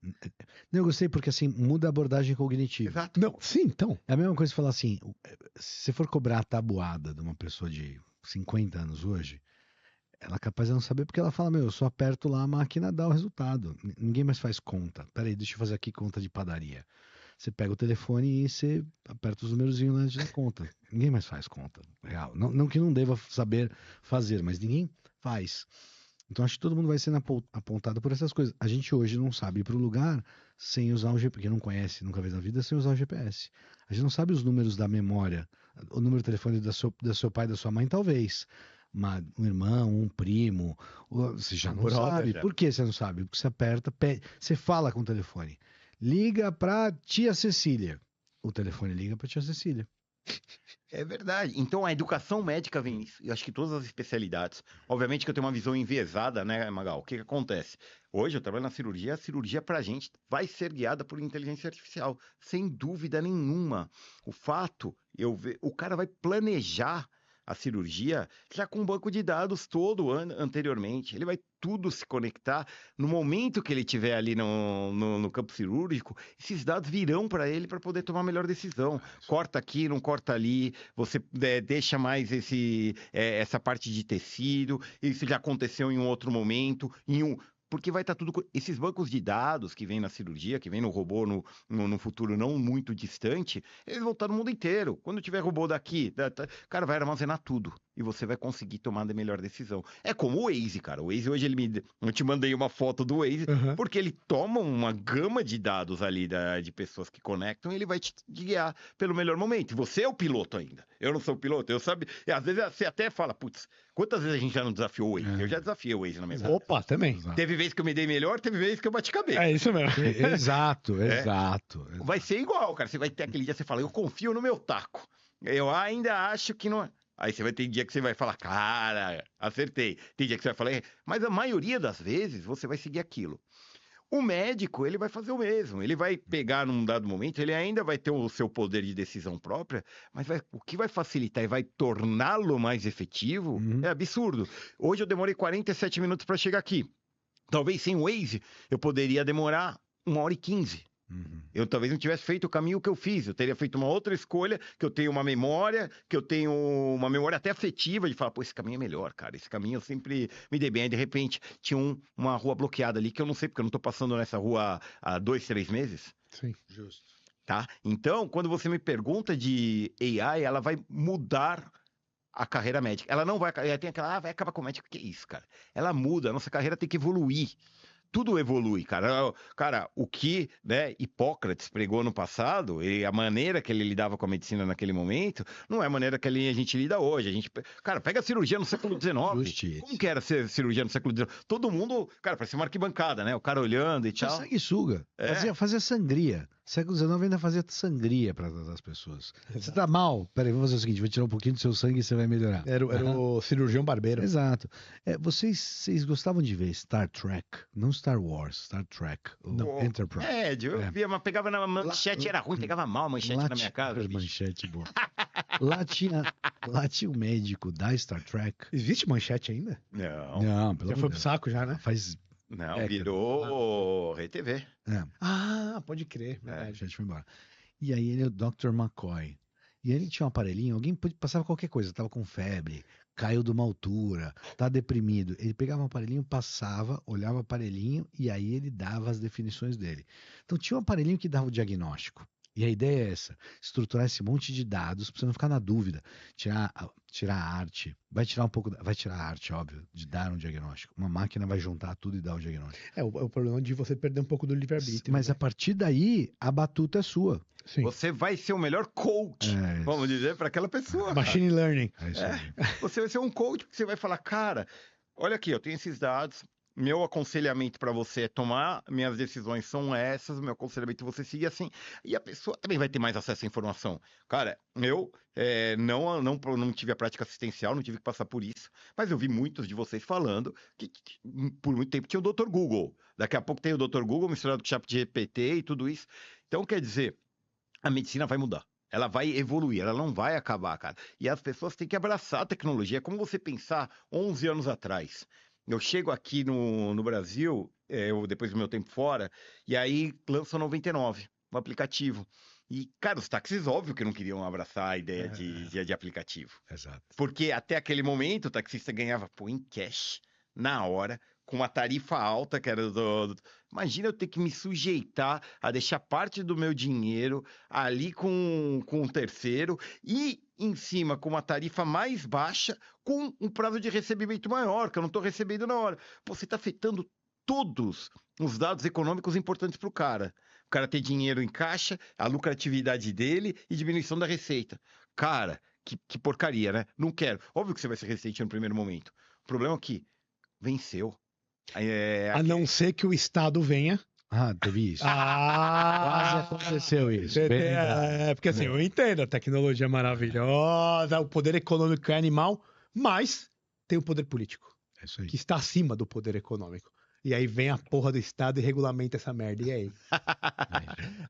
Não, eu gostei porque assim, muda a abordagem cognitiva. Exato. Não, sim, então. É a mesma coisa que falar assim, se você for cobrar a tabuada de uma pessoa de 50 anos hoje, ela é capaz de não saber porque ela fala, eu só aperto lá, a máquina dá o resultado. Ninguém mais faz conta. Peraí, deixa eu fazer aqui conta de padaria. Você pega o telefone e você aperta os numerozinhos antes da conta. Ninguém mais faz conta. Real. Não que não deva saber fazer, mas ninguém faz. Então acho que todo mundo vai sendo apontado por essas coisas. A gente hoje não sabe ir para o lugar sem usar o GPS, porque não conhece, nunca fez na vida, sem usar o GPS. A gente não sabe os números da memória. O número de telefone do seu pai e da sua mãe, talvez. Mas um irmão, um primo, você já não sabe. Por que você não sabe? Porque você aperta, você fala com o telefone. Liga pra tia Cecília. O telefone liga pra tia Cecília. É verdade. Então a educação médica vem nisso. Eu acho que todas as especialidades. Obviamente que eu tenho uma visão enviesada, né, Magal? O que acontece? Hoje eu trabalho na cirurgia, a cirurgia pra gente vai ser guiada por inteligência artificial, sem dúvida nenhuma. O fato, o cara vai planejar a cirurgia já com um banco de dados todo anteriormente. Ele vai tudo se conectar. No momento que ele estiver ali no campo cirúrgico, esses dados virão para ele para poder tomar a melhor decisão. Corta aqui, não corta ali, você deixa mais essa parte de tecido, isso já aconteceu em um outro momento, porque vai estar tudo... Esses bancos de dados que vem na cirurgia, que vem no robô no futuro não muito distante, eles vão estar no mundo inteiro. Quando tiver robô daqui, cara, vai armazenar tudo. e você vai conseguir tomar a melhor decisão. É como o Waze, cara. O Waze hoje, eu te mandei uma foto do Waze, porque ele toma uma gama de dados ali de pessoas que conectam e ele vai te guiar pelo melhor momento. Você é o piloto ainda. Eu não sou o piloto, eu sabe. E às vezes você até fala, putz, quantas vezes a gente já não desafiou o Waze? Eu já desafiei o Waze na minha vida. Opa, também. Exato. Teve vez que eu me dei melhor, teve vez que eu bati cabeça. É isso mesmo. Exato. Vai ser igual, cara. Você vai ter aquele dia que você fala, eu confio no meu taco. Eu ainda acho que não. Aí você vai ter dia que você vai falar, cara, acertei. Tem dia que você vai falar, mas a maioria das vezes você vai seguir aquilo. O médico, ele vai fazer o mesmo. Ele vai pegar num dado momento, ele ainda vai ter o seu poder de decisão própria, mas o que vai facilitar e vai torná-lo mais efetivo é absurdo. Hoje eu demorei 47 minutos para chegar aqui. Talvez sem o Waze eu poderia demorar 1h15. Eu talvez não tivesse feito o caminho que eu fiz. Eu teria feito uma outra escolha, que eu tenho uma memória, até afetiva de falar, pô, esse caminho é melhor, cara. Esse caminho eu sempre me dei bem. Aí, de repente, tinha uma rua bloqueada ali, que eu não sei, porque eu não tô passando nessa rua há 2, 3 meses. Sim, justo. Tá? Então, quando você me pergunta de AI, ela vai mudar a carreira médica. Ela não vai... Tem aquela, vai acabar com o médico. O que é isso, cara? Ela muda. A nossa carreira tem que evoluir. Tudo evolui, cara. Cara, o que, né, Hipócrates pregou no passado, e a maneira que ele lidava com a medicina naquele momento, não é a maneira que a gente lida hoje. Cara, pega a cirurgia no século XIX. Justiça. Como que era ser cirurgia no século XIX? Todo mundo, cara, parecia uma arquibancada, né? O cara olhando e tal. Sanguessuga. Fazia sangria. Século XIX ainda fazia sangria para as pessoas. Você tá mal? Peraí, vamos fazer o seguinte, vou tirar um pouquinho do seu sangue e você vai melhorar. Era o cirurgião barbeiro. Exato. Vocês gostavam de ver Star Trek? Não Star Wars, Star Trek. Não. Enterprise. Eu via, mas pegava na manchete, era ruim, pegava mal a manchete na minha casa. Manchete boa. Lá tinha o médico da Star Trek. Existe manchete ainda? Não, pelo Já foi pro saco já, né? Não, virou RTV. Ah, pode crer. A gente foi embora. E aí ele é o Dr. McCoy. E ele tinha um aparelhinho, alguém passava qualquer coisa, tava com febre, caiu de uma altura, tá deprimido. Ele pegava um aparelhinho, passava, olhava o aparelhinho e aí ele dava as definições dele. Então tinha um aparelhinho que dava o diagnóstico. E a ideia é essa, estruturar esse monte de dados para você não ficar na dúvida, tirar a arte, vai tirar a arte, óbvio, de dar um diagnóstico. Uma máquina vai juntar tudo e dar o diagnóstico. O problema de você perder um pouco do livre-arbítrio. Mas a partir daí, a batuta é sua. Sim. Você vai ser o melhor coach, vamos dizer, para aquela pessoa. Machine learning. Você vai ser um coach, porque você vai falar, cara, olha aqui, eu tenho esses dados, meu aconselhamento para você é tomar, minhas decisões são essas, meu aconselhamento é você seguir assim, e a pessoa também vai ter mais acesso à informação. Cara, eu não tive a prática assistencial, não tive que passar por isso, mas eu vi muitos de vocês falando que por muito tempo tinha o Dr. Google, daqui a pouco tem o Dr. Google misturado com o ChatGPT e tudo isso. Então, quer dizer, a medicina vai mudar. Ela vai evoluir, ela não vai acabar, cara. E as pessoas têm que abraçar a tecnologia. É como você pensar 11 anos atrás. Eu chego aqui no Brasil, depois do meu tempo fora, e aí lança o 99, o aplicativo. E, cara, os táxis, óbvio que não queriam abraçar a ideia de aplicativo. Exato. Porque até aquele momento o taxista ganhava em cash, na hora, com uma tarifa alta, que era Imagina eu ter que me sujeitar a deixar parte do meu dinheiro ali com um terceiro e em cima com uma tarifa mais baixa, com um prazo de recebimento maior, que eu não estou recebendo na hora. Você está afetando todos os dados econômicos importantes para o cara. O cara ter dinheiro em caixa, a lucratividade dele e diminuição da receita. Cara, que porcaria, né? Não quero. Óbvio que você vai ser resistente no primeiro momento. O problema é que venceu. A não ser que o Estado venha. Teve isso. Quase aconteceu isso. Porque assim, eu entendo, a tecnologia é maravilhosa, o poder econômico é animal, mas tem o poder político, que está acima do poder econômico. E aí vem a porra do Estado e regulamenta essa merda, e aí?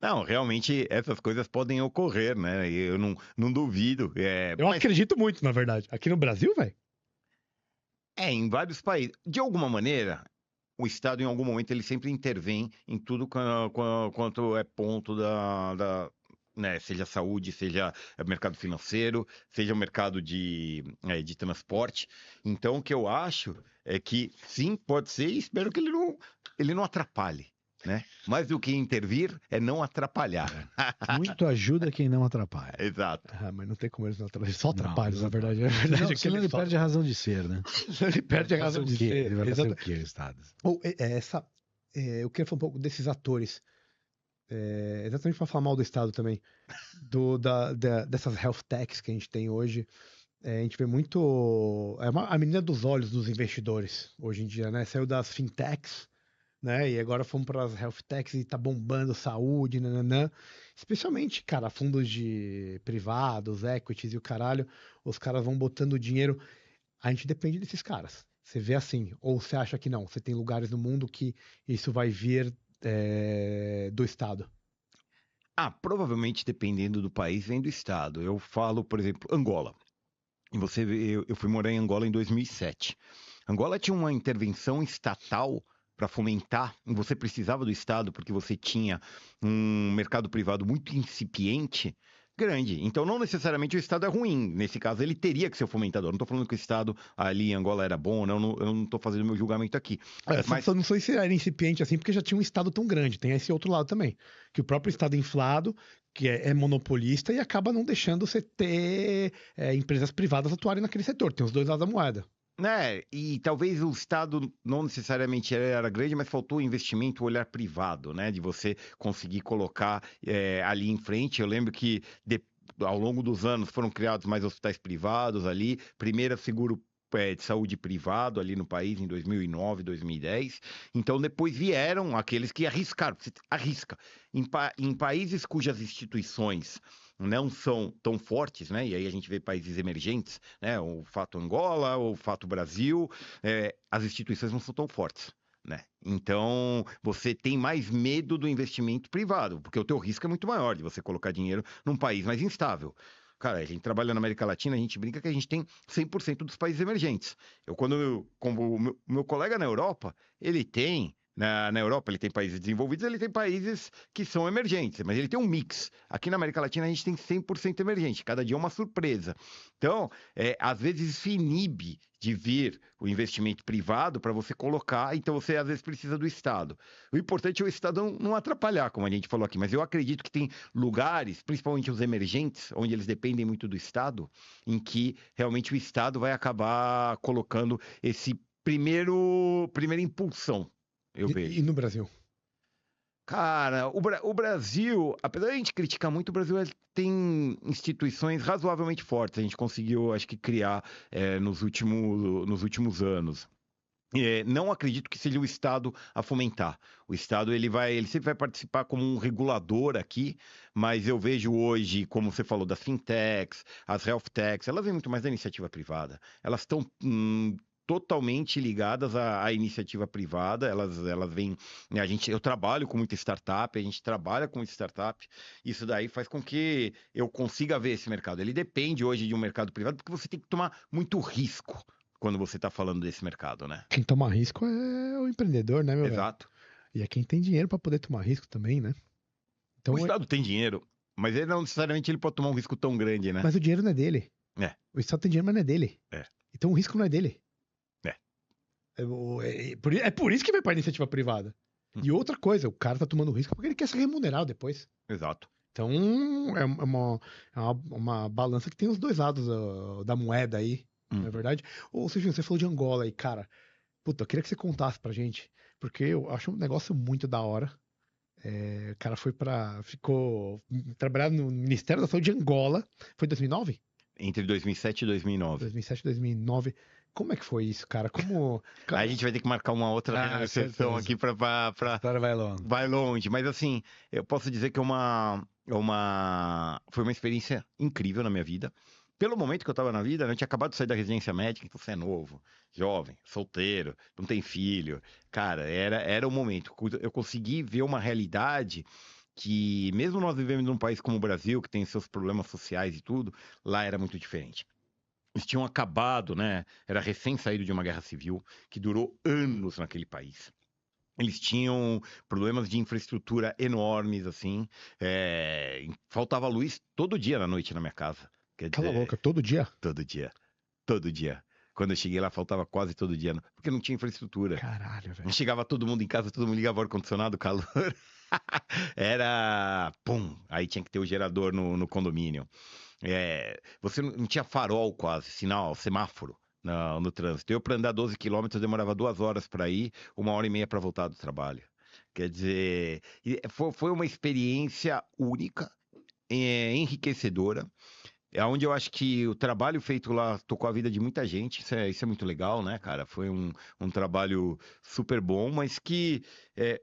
Não, realmente essas coisas podem ocorrer, né? Eu não duvido. Eu acredito muito, na verdade. Aqui no Brasil, velho? Em vários países. De alguma maneira, o Estado, em algum momento, ele sempre intervém em tudo quanto é ponto né, seja saúde, seja mercado financeiro, seja o mercado de transporte. Então, o que eu acho é que, sim, pode ser, e espero que ele não atrapalhe. né? Mais do que intervir, é não atrapalhar. Muito ajuda quem não atrapalha. Exato. Mas não tem como eles não atrapalhar. Só atrapalham, na verdade. A verdade Senão ele perde a razão de ser, né? Ele perde a razão de ser. Ele vai fazer o quê, o Estado? Eu queria falar um pouco desses atores. Exatamente para falar mal do Estado também. Dessas health techs que a gente tem hoje. A gente vê muito. A menina dos olhos dos investidores hoje em dia, né? Saiu das fintechs, né? E agora fomos para as health techs e tá bombando saúde, nananã. Especialmente, cara, fundos de privados, equities e o caralho. Os caras vão botando dinheiro. A gente depende desses caras. Você vê assim, ou você acha que não? Você tem lugares no mundo que isso vai vir do Estado? Provavelmente dependendo do país, vem do Estado. Eu falo, por exemplo, Angola. E eu fui morar em Angola em 2007. Angola tinha uma intervenção estatal para fomentar, e você precisava do Estado porque você tinha um mercado privado muito incipiente, grande. Então, não necessariamente o Estado é ruim. Nesse caso, ele teria que ser o fomentador. Não estou falando que o Estado ali em Angola era bom, não, eu não estou fazendo meu julgamento aqui. Mas não sei se era incipiente assim, porque já tinha um Estado tão grande. Tem esse outro lado também. Que o próprio Estado inflado, que é monopolista e acaba não deixando você ter empresas privadas atuarem naquele setor. Tem os dois lados da moeda. E talvez o Estado não necessariamente era grande, mas faltou investimento, o olhar privado, né? De você conseguir colocar ali em frente. Eu lembro que ao longo dos anos foram criados mais hospitais privados ali, primeiro seguro de saúde privado ali no país em 2009, 2010. Então depois vieram aqueles que arriscaram, você arrisca. Em países cujas instituições não são tão fortes, né? E aí a gente vê países emergentes, né? O fato Angola, o fato Brasil, as instituições não são tão fortes, né? Então você tem mais medo do investimento privado, porque o teu risco é muito maior de você colocar dinheiro num país mais instável. Cara, a gente trabalha na América Latina, a gente brinca que a gente tem 100% dos países emergentes. Como o meu colega na Europa, ele tem na Europa, ele tem países desenvolvidos, ele tem países que são emergentes, mas ele tem um mix. Aqui na América Latina, a gente tem 100% emergente, cada dia é uma surpresa. Então, às vezes, isso inibe de vir o investimento privado para você colocar, então você às vezes precisa do Estado. O importante é o Estado não atrapalhar, como a gente falou aqui, mas eu acredito que tem lugares, principalmente os emergentes, onde eles dependem muito do Estado, em que realmente o Estado vai acabar colocando esse primeira impulsão. Eu vejo. E no Brasil? Cara, o Brasil, apesar de a gente criticar muito, o Brasil tem instituições razoavelmente fortes. A gente conseguiu, acho que, criar nos últimos anos. Não acredito que seja o Estado a fomentar. O Estado ele sempre vai participar como um regulador aqui, mas eu vejo hoje, como você falou, das fintechs, as health techs, elas vêm muito mais da iniciativa privada. Elas estão totalmente ligadas à iniciativa privada, elas vêm, eu trabalho com muita startup, a gente trabalha com startup, isso daí faz com que eu consiga ver esse mercado. Ele depende hoje de um mercado privado, porque você tem que tomar muito risco quando você está falando desse mercado, né? Quem toma risco é o empreendedor, né, meu velho? Exato. E é quem tem dinheiro para poder tomar risco também, né? Então, o Estado tem dinheiro, mas ele não necessariamente ele pode tomar um risco tão grande, né? Mas o dinheiro não é dele. O Estado tem dinheiro, mas não é dele. Então o risco não é dele. É por isso que vai para a iniciativa privada. E outra coisa, o cara tá tomando risco porque ele quer ser remunerado depois. Exato. Então é uma balança que tem os dois lados da moeda aí, não é verdade? Ou seja, você falou de Angola aí, cara. Puta, eu queria que você contasse pra gente, porque eu acho um negócio muito da hora. O cara ficou trabalhando no Ministério da Saúde de Angola. Foi 2009? Entre 2007 e 2009. 2007 e 2009. Como é que foi isso, cara? Aí a gente vai ter que marcar uma outra sessão aqui pra... A história vai longe. Vai longe, mas assim, eu posso dizer que foi uma experiência incrível na minha vida. Pelo momento que eu estava na vida, eu tinha acabado de sair da residência médica, então você é novo, jovem, solteiro, não tem filho. Cara, era o momento. Eu consegui ver uma realidade que, mesmo nós vivemos num país como o Brasil, que tem seus problemas sociais e tudo, lá era muito diferente. Eles tinham acabado, né? Era recém-saído de uma guerra civil que durou anos naquele país. Eles tinham problemas de infraestrutura enormes, assim. Faltava luz todo dia na noite na minha casa. Cala a boca, todo dia? Todo dia. Todo dia. Quando eu cheguei lá, faltava quase todo dia, porque não tinha infraestrutura. Caralho, velho. Chegava todo mundo em casa, todo mundo ligava o ar-condicionado, calor. Era... Pum! Aí tinha que ter o gerador no condomínio. Você não tinha farol quase, sinal, semáforo no trânsito. Eu, para andar 12 quilômetros, demorava 2 horas para ir, 1h30 para voltar do trabalho. Quer dizer, foi uma experiência única, enriquecedora. É onde eu acho que o trabalho feito lá tocou a vida de muita gente. Isso é muito legal, né, cara? Foi um trabalho super bom, mas que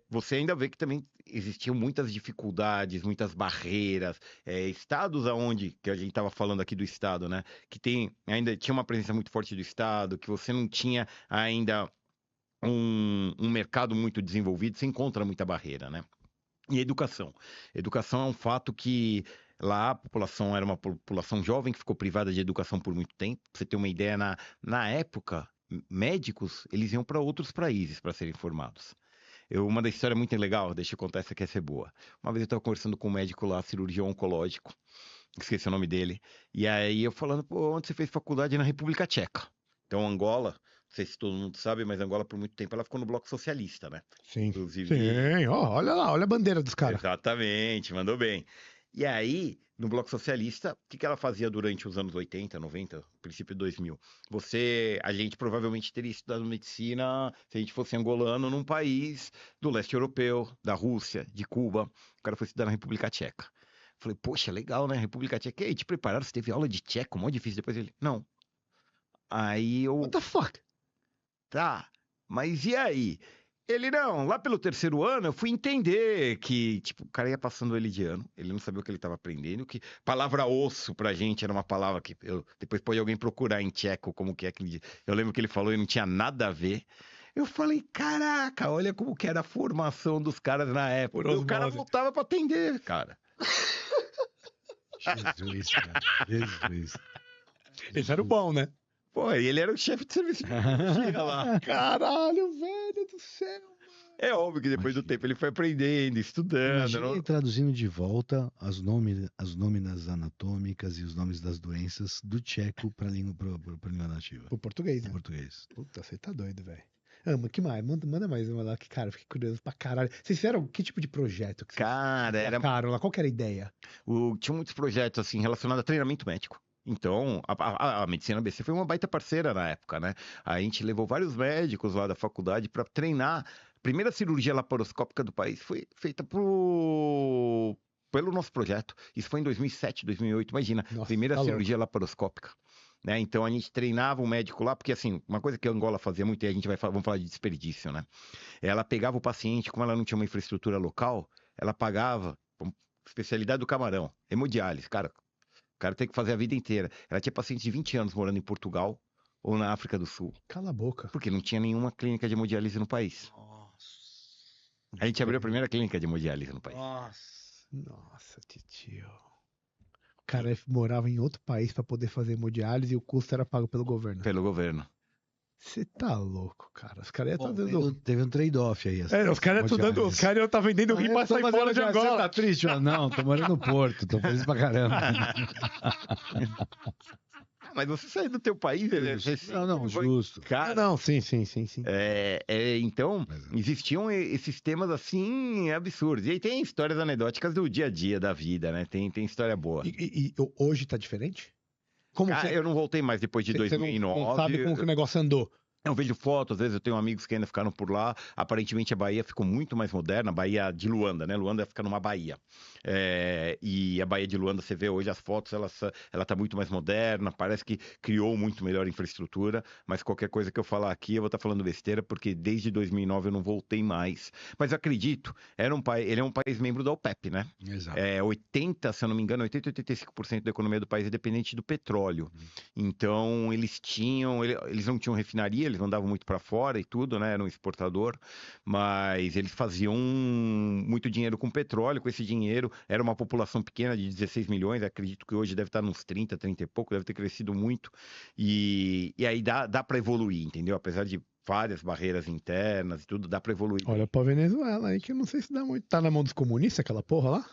você ainda vê que também existiam muitas dificuldades, muitas barreiras. Estados aonde, que a gente estava falando aqui do Estado, né? Que ainda tinha uma presença muito forte do Estado, que você não tinha ainda um mercado muito desenvolvido, você encontra muita barreira, né? E educação. Educação é um fato que lá a população era uma população jovem que ficou privada de educação por muito tempo. Pra você ter uma ideia, na época, médicos, eles iam para outros países para serem formados. Uma da história muito legal, deixa eu contar, essa quer ser boa. Uma vez eu estava conversando com um médico lá, cirurgião oncológico, esqueci o nome dele, e aí eu falando, pô, onde você fez faculdade? Na República Tcheca. Então, Angola, não sei se todo mundo sabe, mas Angola por muito tempo ela ficou no bloco socialista, né? Sim. Inclusive... Sim, olha lá, olha a bandeira dos caras. Exatamente, mandou bem. E aí, no bloco socialista, o que ela fazia durante os anos 80, 90, princípio de 2000? A gente provavelmente teria estudado medicina se a gente fosse angolano num país do leste europeu, da Rússia, de Cuba. O cara foi estudar na República Tcheca. Falei, poxa, legal, né? República Tcheca. E aí, te prepararam? Você teve aula de tcheco? Mó difícil. Depois ele, não. Aí eu... What the fuck? Tá, mas e aí? Ele não, lá pelo 3º ano eu fui entender que, tipo, o cara ia passando ele de ano, ele não sabia o que ele estava aprendendo, que palavra osso pra gente era uma palavra que depois pode alguém procurar em tcheco como que é que eu lembro que ele falou e não tinha nada a ver. Eu falei, caraca, olha como que era a formação dos caras na época. O cara voltava pra atender, cara. Jesus, cara, Jesus. Esse era o bom, né? Pô, ele era o chefe de serviço de energia lá. Caralho, velho do céu. É óbvio que depois do tempo ele foi aprendendo, estudando. Imagine traduzindo de volta as nôminas anatômicas e os nomes das doenças do tcheco para língua nativa. O português, né? O português. Puta, você tá doido, velho. Mas que mais? Manda mais uma lá que, cara, fiquei curioso pra caralho. Vocês fizeram que tipo de projeto? Cara, era... Qual que era a ideia? Tinha muitos projetos, assim, relacionados a treinamento médico. Então, a Medicina ABC foi uma baita parceira na época, né? A gente levou vários médicos lá da faculdade para treinar. A primeira cirurgia laparoscópica do país foi feita pelo nosso projeto. Isso foi em 2007, 2008, imagina. Nossa, primeira tá cirurgia laparoscópica. Né? Então, a gente treinava o médico lá, porque assim, uma coisa que a Angola fazia muito, e a gente vamos falar de desperdício, né? Ela pegava o paciente, como ela não tinha uma infraestrutura local, ela pagava, especialidade do camarão, hemodiálise, cara. O cara tem que fazer a vida inteira. Ela tinha pacientes de 20 anos morando em Portugal ou na África do Sul. Cala a boca. Porque não tinha nenhuma clínica de hemodiálise no país. Nossa. A gente abriu a primeira clínica de hemodiálise no país. Nossa, titio. O cara morava em outro país pra poder fazer hemodiálise e o custo era pago pelo governo. Pelo governo. Você tá louco, cara. Os caras iam estar dando... Teve um trade-off aí. Os caras iam estar vendendo rim pra sair fora de Angola. Você tá triste? Não, tô morando no Porto, tô feliz pra caramba. Mas você sair do teu país... Justo. Cara, Não, sim. Então, existiam esses temas assim absurdos. E aí tem histórias anedóticas do dia a dia da vida, né? Tem história boa. E hoje tá diferente? Eu não voltei mais depois de 2009. Você não sabe como que o negócio andou. Eu vejo fotos, às vezes eu tenho amigos que ainda ficaram por lá. Aparentemente a Bahia ficou muito mais moderna, a Bahia de Luanda, né? Luanda fica numa baía. E a Bahia de Luanda, você vê hoje as fotos, ela tá muito mais moderna, parece que criou muito melhor infraestrutura, mas qualquer coisa que eu falar aqui, eu vou estar falando besteira, porque desde 2009 eu não voltei mais. Mas eu acredito, ele é um país membro da OPEP, né? Exato. 80, se eu não me engano, 85% da economia do país é dependente do petróleo. Então, eles não tinham refinaria, eles mandavam muito para fora e tudo, né? Era um exportador, mas eles faziam muito dinheiro com petróleo. Com esse dinheiro, era uma população pequena de 16 milhões, acredito que hoje deve estar nos 30 e pouco, deve ter crescido muito, e aí dá para evoluir, entendeu? Apesar de várias barreiras internas e tudo, dá para evoluir. Olha pra Venezuela aí, que eu não sei se dá muito. Tá na mão dos comunistas aquela porra lá?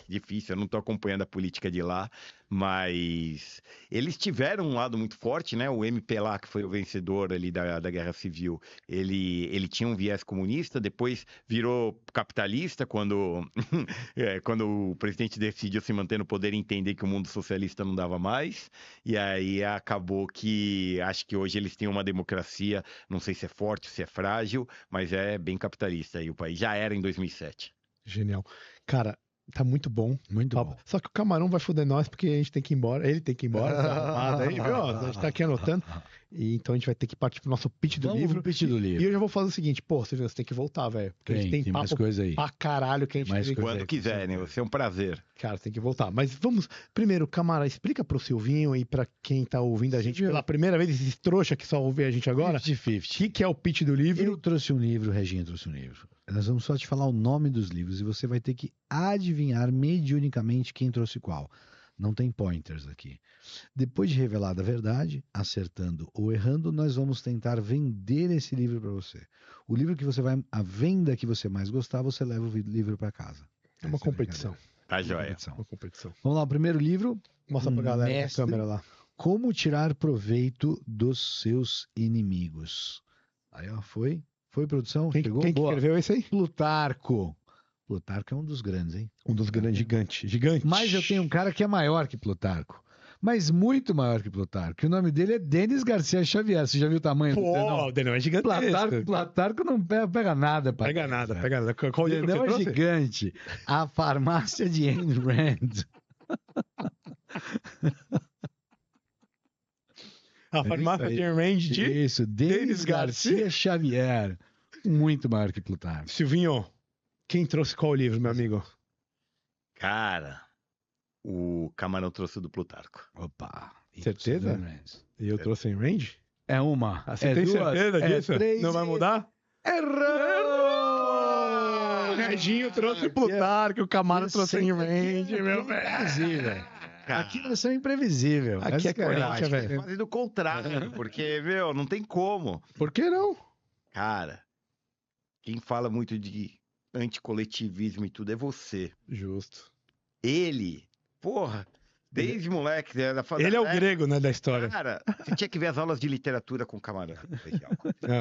Difícil, eu não estou acompanhando a política de lá, mas eles tiveram um lado muito forte, né? O MPLA, que foi o vencedor ali da Guerra Civil, ele tinha um viés comunista, depois virou capitalista quando, quando o presidente decidiu se manter no poder e entender que o mundo socialista não dava mais, e aí acabou que, acho que hoje eles têm uma democracia, não sei se é forte, se é frágil, mas é bem capitalista aí o país, já era em 2007. Genial. Cara, tá muito bom. Muito bom. Só que o Camarão vai foder nós porque a gente tem que ir embora. Ele tem que ir embora. Tá arrumado aí, viu? A gente tá aqui anotando. E então a gente vai ter que partir pro nosso pitch do livro. Pitch do livro. E eu já vou fazer o seguinte, pô, você tem que voltar, velho. Porque a gente tem papo mais coisa aí. pra caralho que a gente Mais tem que... Quando quiserem, vai ser um prazer. Cara, tem que voltar. Mas vamos... Primeiro, Camarão, explica pro Silvinho e pra quem tá ouvindo a gente pela primeira vez, esses trouxa que só ouvem a gente agora. 50-50. O que é o pitch do livro? Eu trouxe um livro, Reginha trouxe um livro. Nós vamos só te falar o nome dos livros e você vai ter que adivinhar mediunicamente quem trouxe qual. Não tem pointers aqui. Depois de revelada a verdade, acertando ou errando, nós vamos tentar vender esse livro para você. O livro que você vai, a venda que você mais gostar, você leva o livro para casa. É uma competição. Tá joia. Uma competição. Vamos lá, o primeiro livro. Mostra pra galera a câmera lá. Como tirar proveito dos seus inimigos. Aí, ó, foi, produção. Quem Chegou? que escreveu esse aí? Plutarco. Plutarco é um dos grandes, hein? Um dos grandes, gigante. Mas eu tenho um cara que é maior que Plutarco. Mas muito maior que Plutarco. O nome dele é Denis Garcia Xavier. Você já viu o tamanho do Denão? O Denão é gigantesco. Plutarco não pega nada. Pega nada. Qual o Denão é gigante. A farmácia de Ayn Rand. A farmácia de Ayn Rand de... Isso, Denis Garcia Xavier. Muito maior que Plutarco. Silvinho, quem trouxe qual livro, meu amigo? Cara, o Camarão trouxe do Plutarco. Opa. Certeza? E eu trouxe Ayn Rand? É uma. Você tem certeza disso? Três, não vai mudar? Errou! O Reginho trouxe Plutarco, o Camarão trouxe Ayn Rand, meu velho. Aqui nós somos imprevisível. Aqui é coragem, velho. É quase do contrário, porque, meu, não tem como. Por que não? Cara, quem fala muito de anticoletivismo e tudo é você. Justo. Ele, porra, desde moleque. Ele é o grego, né, da história. Cara, você tinha que ver as aulas de literatura com o Camarão.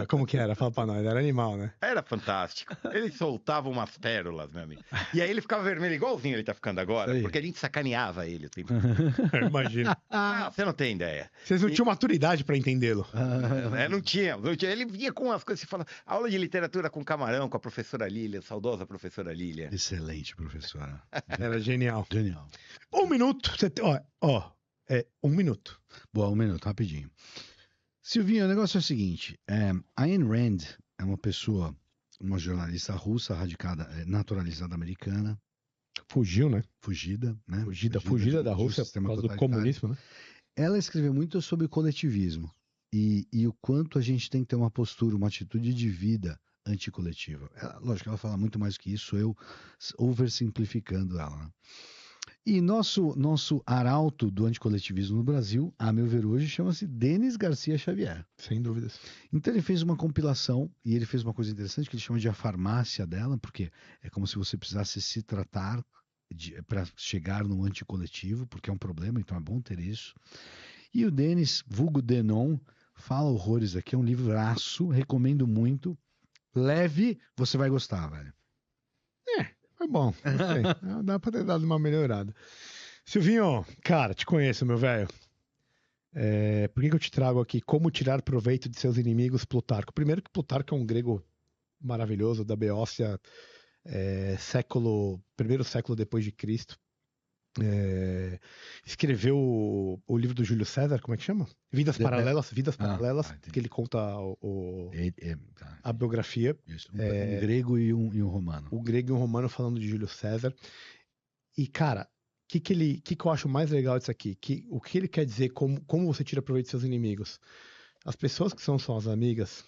Como que era? Fala pra nós. Era animal, né? Era fantástico. Ele soltava umas pérolas, meu amigo. E aí ele ficava vermelho, igualzinho ele tá ficando agora, porque a gente sacaneava ele o tempo todo. Imagina. Você não tem ideia. Vocês não tinham maturidade pra entendê-lo. Não tinha. Ele vinha com as coisas, você fala, aula de literatura com Camarão, com a professora Lília, saudosa professora Lília. Excelente, professora. Era genial. Genial. 1 minuto. Um minuto. Boa, 1 minuto, rapidinho. Silvinho, o negócio é o seguinte. A Ayn Rand é uma pessoa, uma jornalista russa, radicada, naturalizada americana. Fugiu, né? Fugida, né? Fugida da Rússia por causa do comunismo, né? Ela escreveu muito sobre coletivismo e o quanto a gente tem que ter uma postura, uma atitude de vida anticoletiva. Lógico, ela fala muito mais que isso, eu oversimplificando ela, né? E nosso arauto do anticoletivismo no Brasil, a meu ver hoje, chama-se Denis Garcia Xavier. Sem dúvidas. Então ele fez uma compilação e ele fez uma coisa interessante que ele chama de a farmácia dela, porque é como se você precisasse se tratar para chegar no anticoletivo, porque é um problema, então é bom ter isso. E o Denis, vulgo Denon, fala horrores aqui, é um livraço, recomendo muito. Leve, você vai gostar, velho. Foi bom. Dá pra ter dado uma melhorada. Silvinho, cara, te conheço, meu velho. Por que eu te trago aqui? Como tirar proveito de seus inimigos, Plutarco? Primeiro que Plutarco é um grego maravilhoso, da Beócia, primeiro século depois de Cristo. Escreveu o livro do Júlio César, como é que chama? Vidas Paralelas, que ele conta a biografia. Isso, um grego e um romano. O grego e um romano falando de Júlio César. E, cara, o que eu acho mais legal disso aqui? O que ele quer dizer, como você tira proveito de seus inimigos? As pessoas que são suas amigas,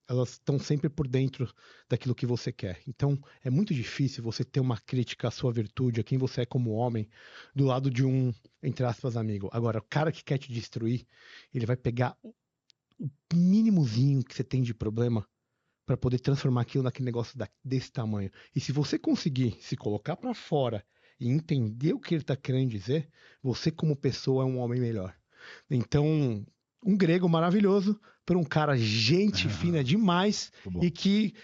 elas estão sempre por dentro daquilo que você quer. Então, é muito difícil você ter uma crítica à sua virtude, a quem você é como homem, do lado de um, entre aspas, amigo. Agora, o cara que quer te destruir, ele vai pegar o mínimozinho que você tem de problema para poder transformar aquilo naquele negócio desse tamanho. E se você conseguir se colocar para fora e entender o que ele está querendo dizer, você como pessoa é um homem melhor. Então, um grego maravilhoso para um cara gente fina demais e que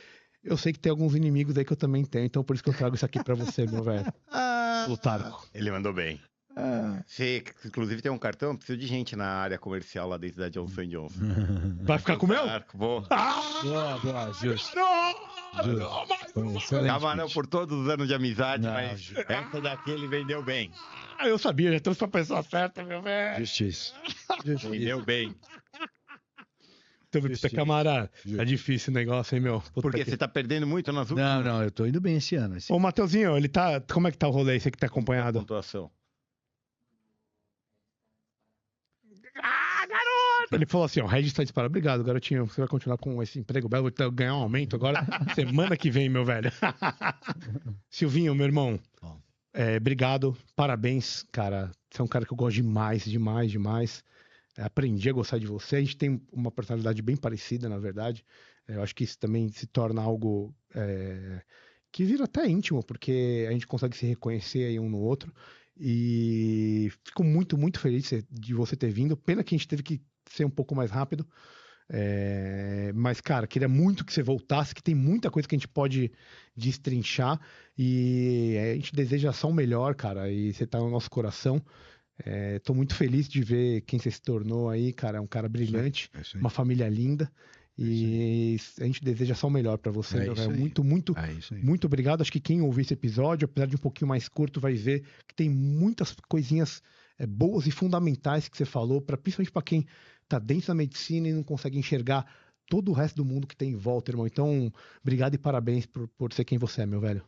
eu sei que tem alguns inimigos aí que eu também tenho, então por isso que eu trago isso aqui para você, meu velho. Plutarco. Ele mandou bem. Você, inclusive, tem um cartão, preciso de gente na área comercial lá dentro da Johnson & Johnson. Vai ficar com o meu? Vou. Boa, justo. Camarão por todos os anos de amizade, mas essa daqui ele vendeu bem. Eu sabia, já trouxe pra pessoa certa, meu velho. Justiça. Vendeu bem. Então, camarada, é difícil o negócio, hein, meu? Puta Porque você tá perdendo muito nas últimas. Não, eu tô indo bem esse ano. Ô, Mateuzinho, ele tá... Como é que tá o rolê aí, você que tá acompanhado? Pontuação. Garoto! Ele falou assim, ó, o Regis tá disparado. Obrigado, garotinho. Você vai continuar com esse emprego belo, vou ganhar um aumento agora semana que vem, meu velho. Silvinho, meu irmão, obrigado, parabéns, cara. Você é um cara que eu gosto demais. Aprendi a gostar de você. A gente tem uma personalidade bem parecida, na verdade. Eu acho que isso também se torna algo que vira até íntimo, porque a gente consegue se reconhecer aí um no outro. E fico muito feliz de você ter vindo. Pena que a gente teve que ser um pouco mais rápido. Mas, cara, queria muito que você voltasse, que tem muita coisa que a gente pode destrinchar. E a gente deseja só o melhor, cara. E você tá no nosso coração. Tô muito feliz de ver quem você se tornou aí, cara. É um cara brilhante, uma família linda. E a gente deseja só o melhor pra você, meu velho. Muito obrigado. Acho que quem ouvir esse episódio, apesar de um pouquinho mais curto, vai ver que tem muitas coisinhas boas e fundamentais que você falou, principalmente pra quem tá dentro da medicina e não consegue enxergar todo o resto do mundo que tem em volta, irmão. Então, obrigado e parabéns por ser quem você é, meu velho.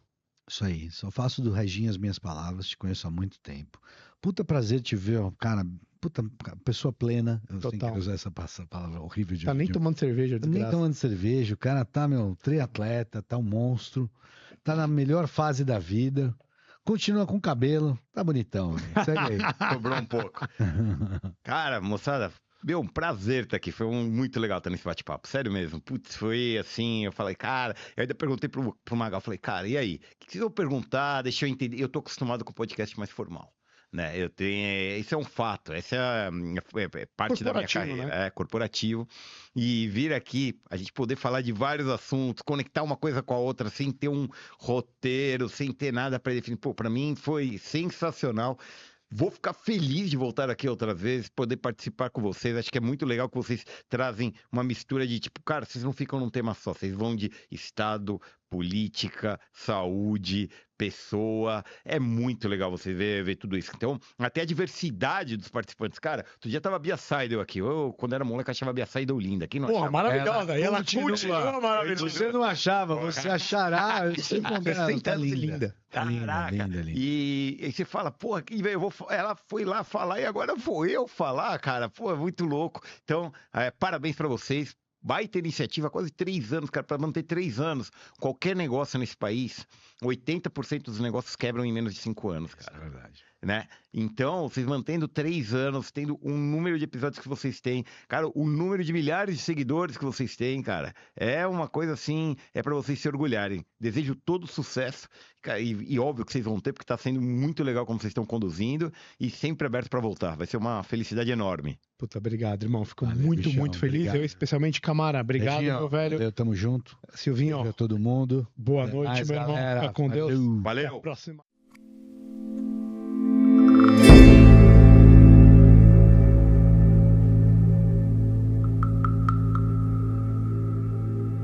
Isso aí, só faço do Reginho as minhas palavras, te conheço há muito tempo. Puta prazer te ver, ó, cara, puta pessoa plena. Eu tenho que usar essa palavra horrível de Tá nem tomando cerveja, desgraça. Nem tomando cerveja, o cara tá, triatleta, tá um monstro, tá na melhor fase da vida, continua com cabelo, tá bonitão, segue aí. Sobrou um pouco. Cara, moçada, um prazer estar aqui. Foi muito legal estar nesse bate-papo. Sério mesmo. Putz, foi assim. Eu falei, cara. Eu ainda perguntei pro Magal. Falei, cara, e aí? O que vocês vão perguntar? Deixa eu entender. Eu tô acostumado com podcast mais formal. Né? Isso é um fato. Essa é parte da minha carreira. Né? É corporativo. E vir aqui, a gente poder falar de vários assuntos, conectar uma coisa com a outra, sem ter um roteiro, sem ter nada para definir. Pô, pra mim foi sensacional. Vou ficar feliz de voltar aqui outra vez, poder participar com vocês. Acho que é muito legal que vocês trazem uma mistura de tipo, cara, vocês não ficam num tema só, vocês vão de Estado, política, saúde, pessoa. É muito legal você ver tudo isso. Então, até a diversidade dos participantes. Cara, outro dia tava a Bia Seidel aqui. Eu, quando era moleque, achava a Bia Seidel linda. Quem não achava? Maravilhosa. Ela continua maravilhosa. Você não achava, você achará. Você tá linda. Linda. E você fala, porra, ela foi lá falar e agora vou eu falar, cara. Pô, é muito louco. Então, parabéns pra vocês. Baita iniciativa, há quase 3 anos, cara, para manter 3 anos. Qualquer negócio nesse país, 80% dos negócios quebram em menos de 5 anos, cara. Isso é verdade. Né? Então, vocês mantendo 3 anos, tendo um número de episódios que vocês têm, cara, o número de milhares de seguidores que vocês têm, cara, é uma coisa assim, é para vocês se orgulharem. Desejo todo sucesso, cara, e óbvio que vocês vão ter, porque tá sendo muito legal como vocês estão conduzindo e sempre aberto para voltar. Vai ser uma felicidade enorme. Puta, obrigado, irmão. Fico muito feliz. Obrigado. Eu, especialmente, Camara. Obrigado, meu velho. Tamo junto. Silvinho. Todo mundo. Boa noite, meu irmão. Fica com Deus. Valeu. Até a próxima.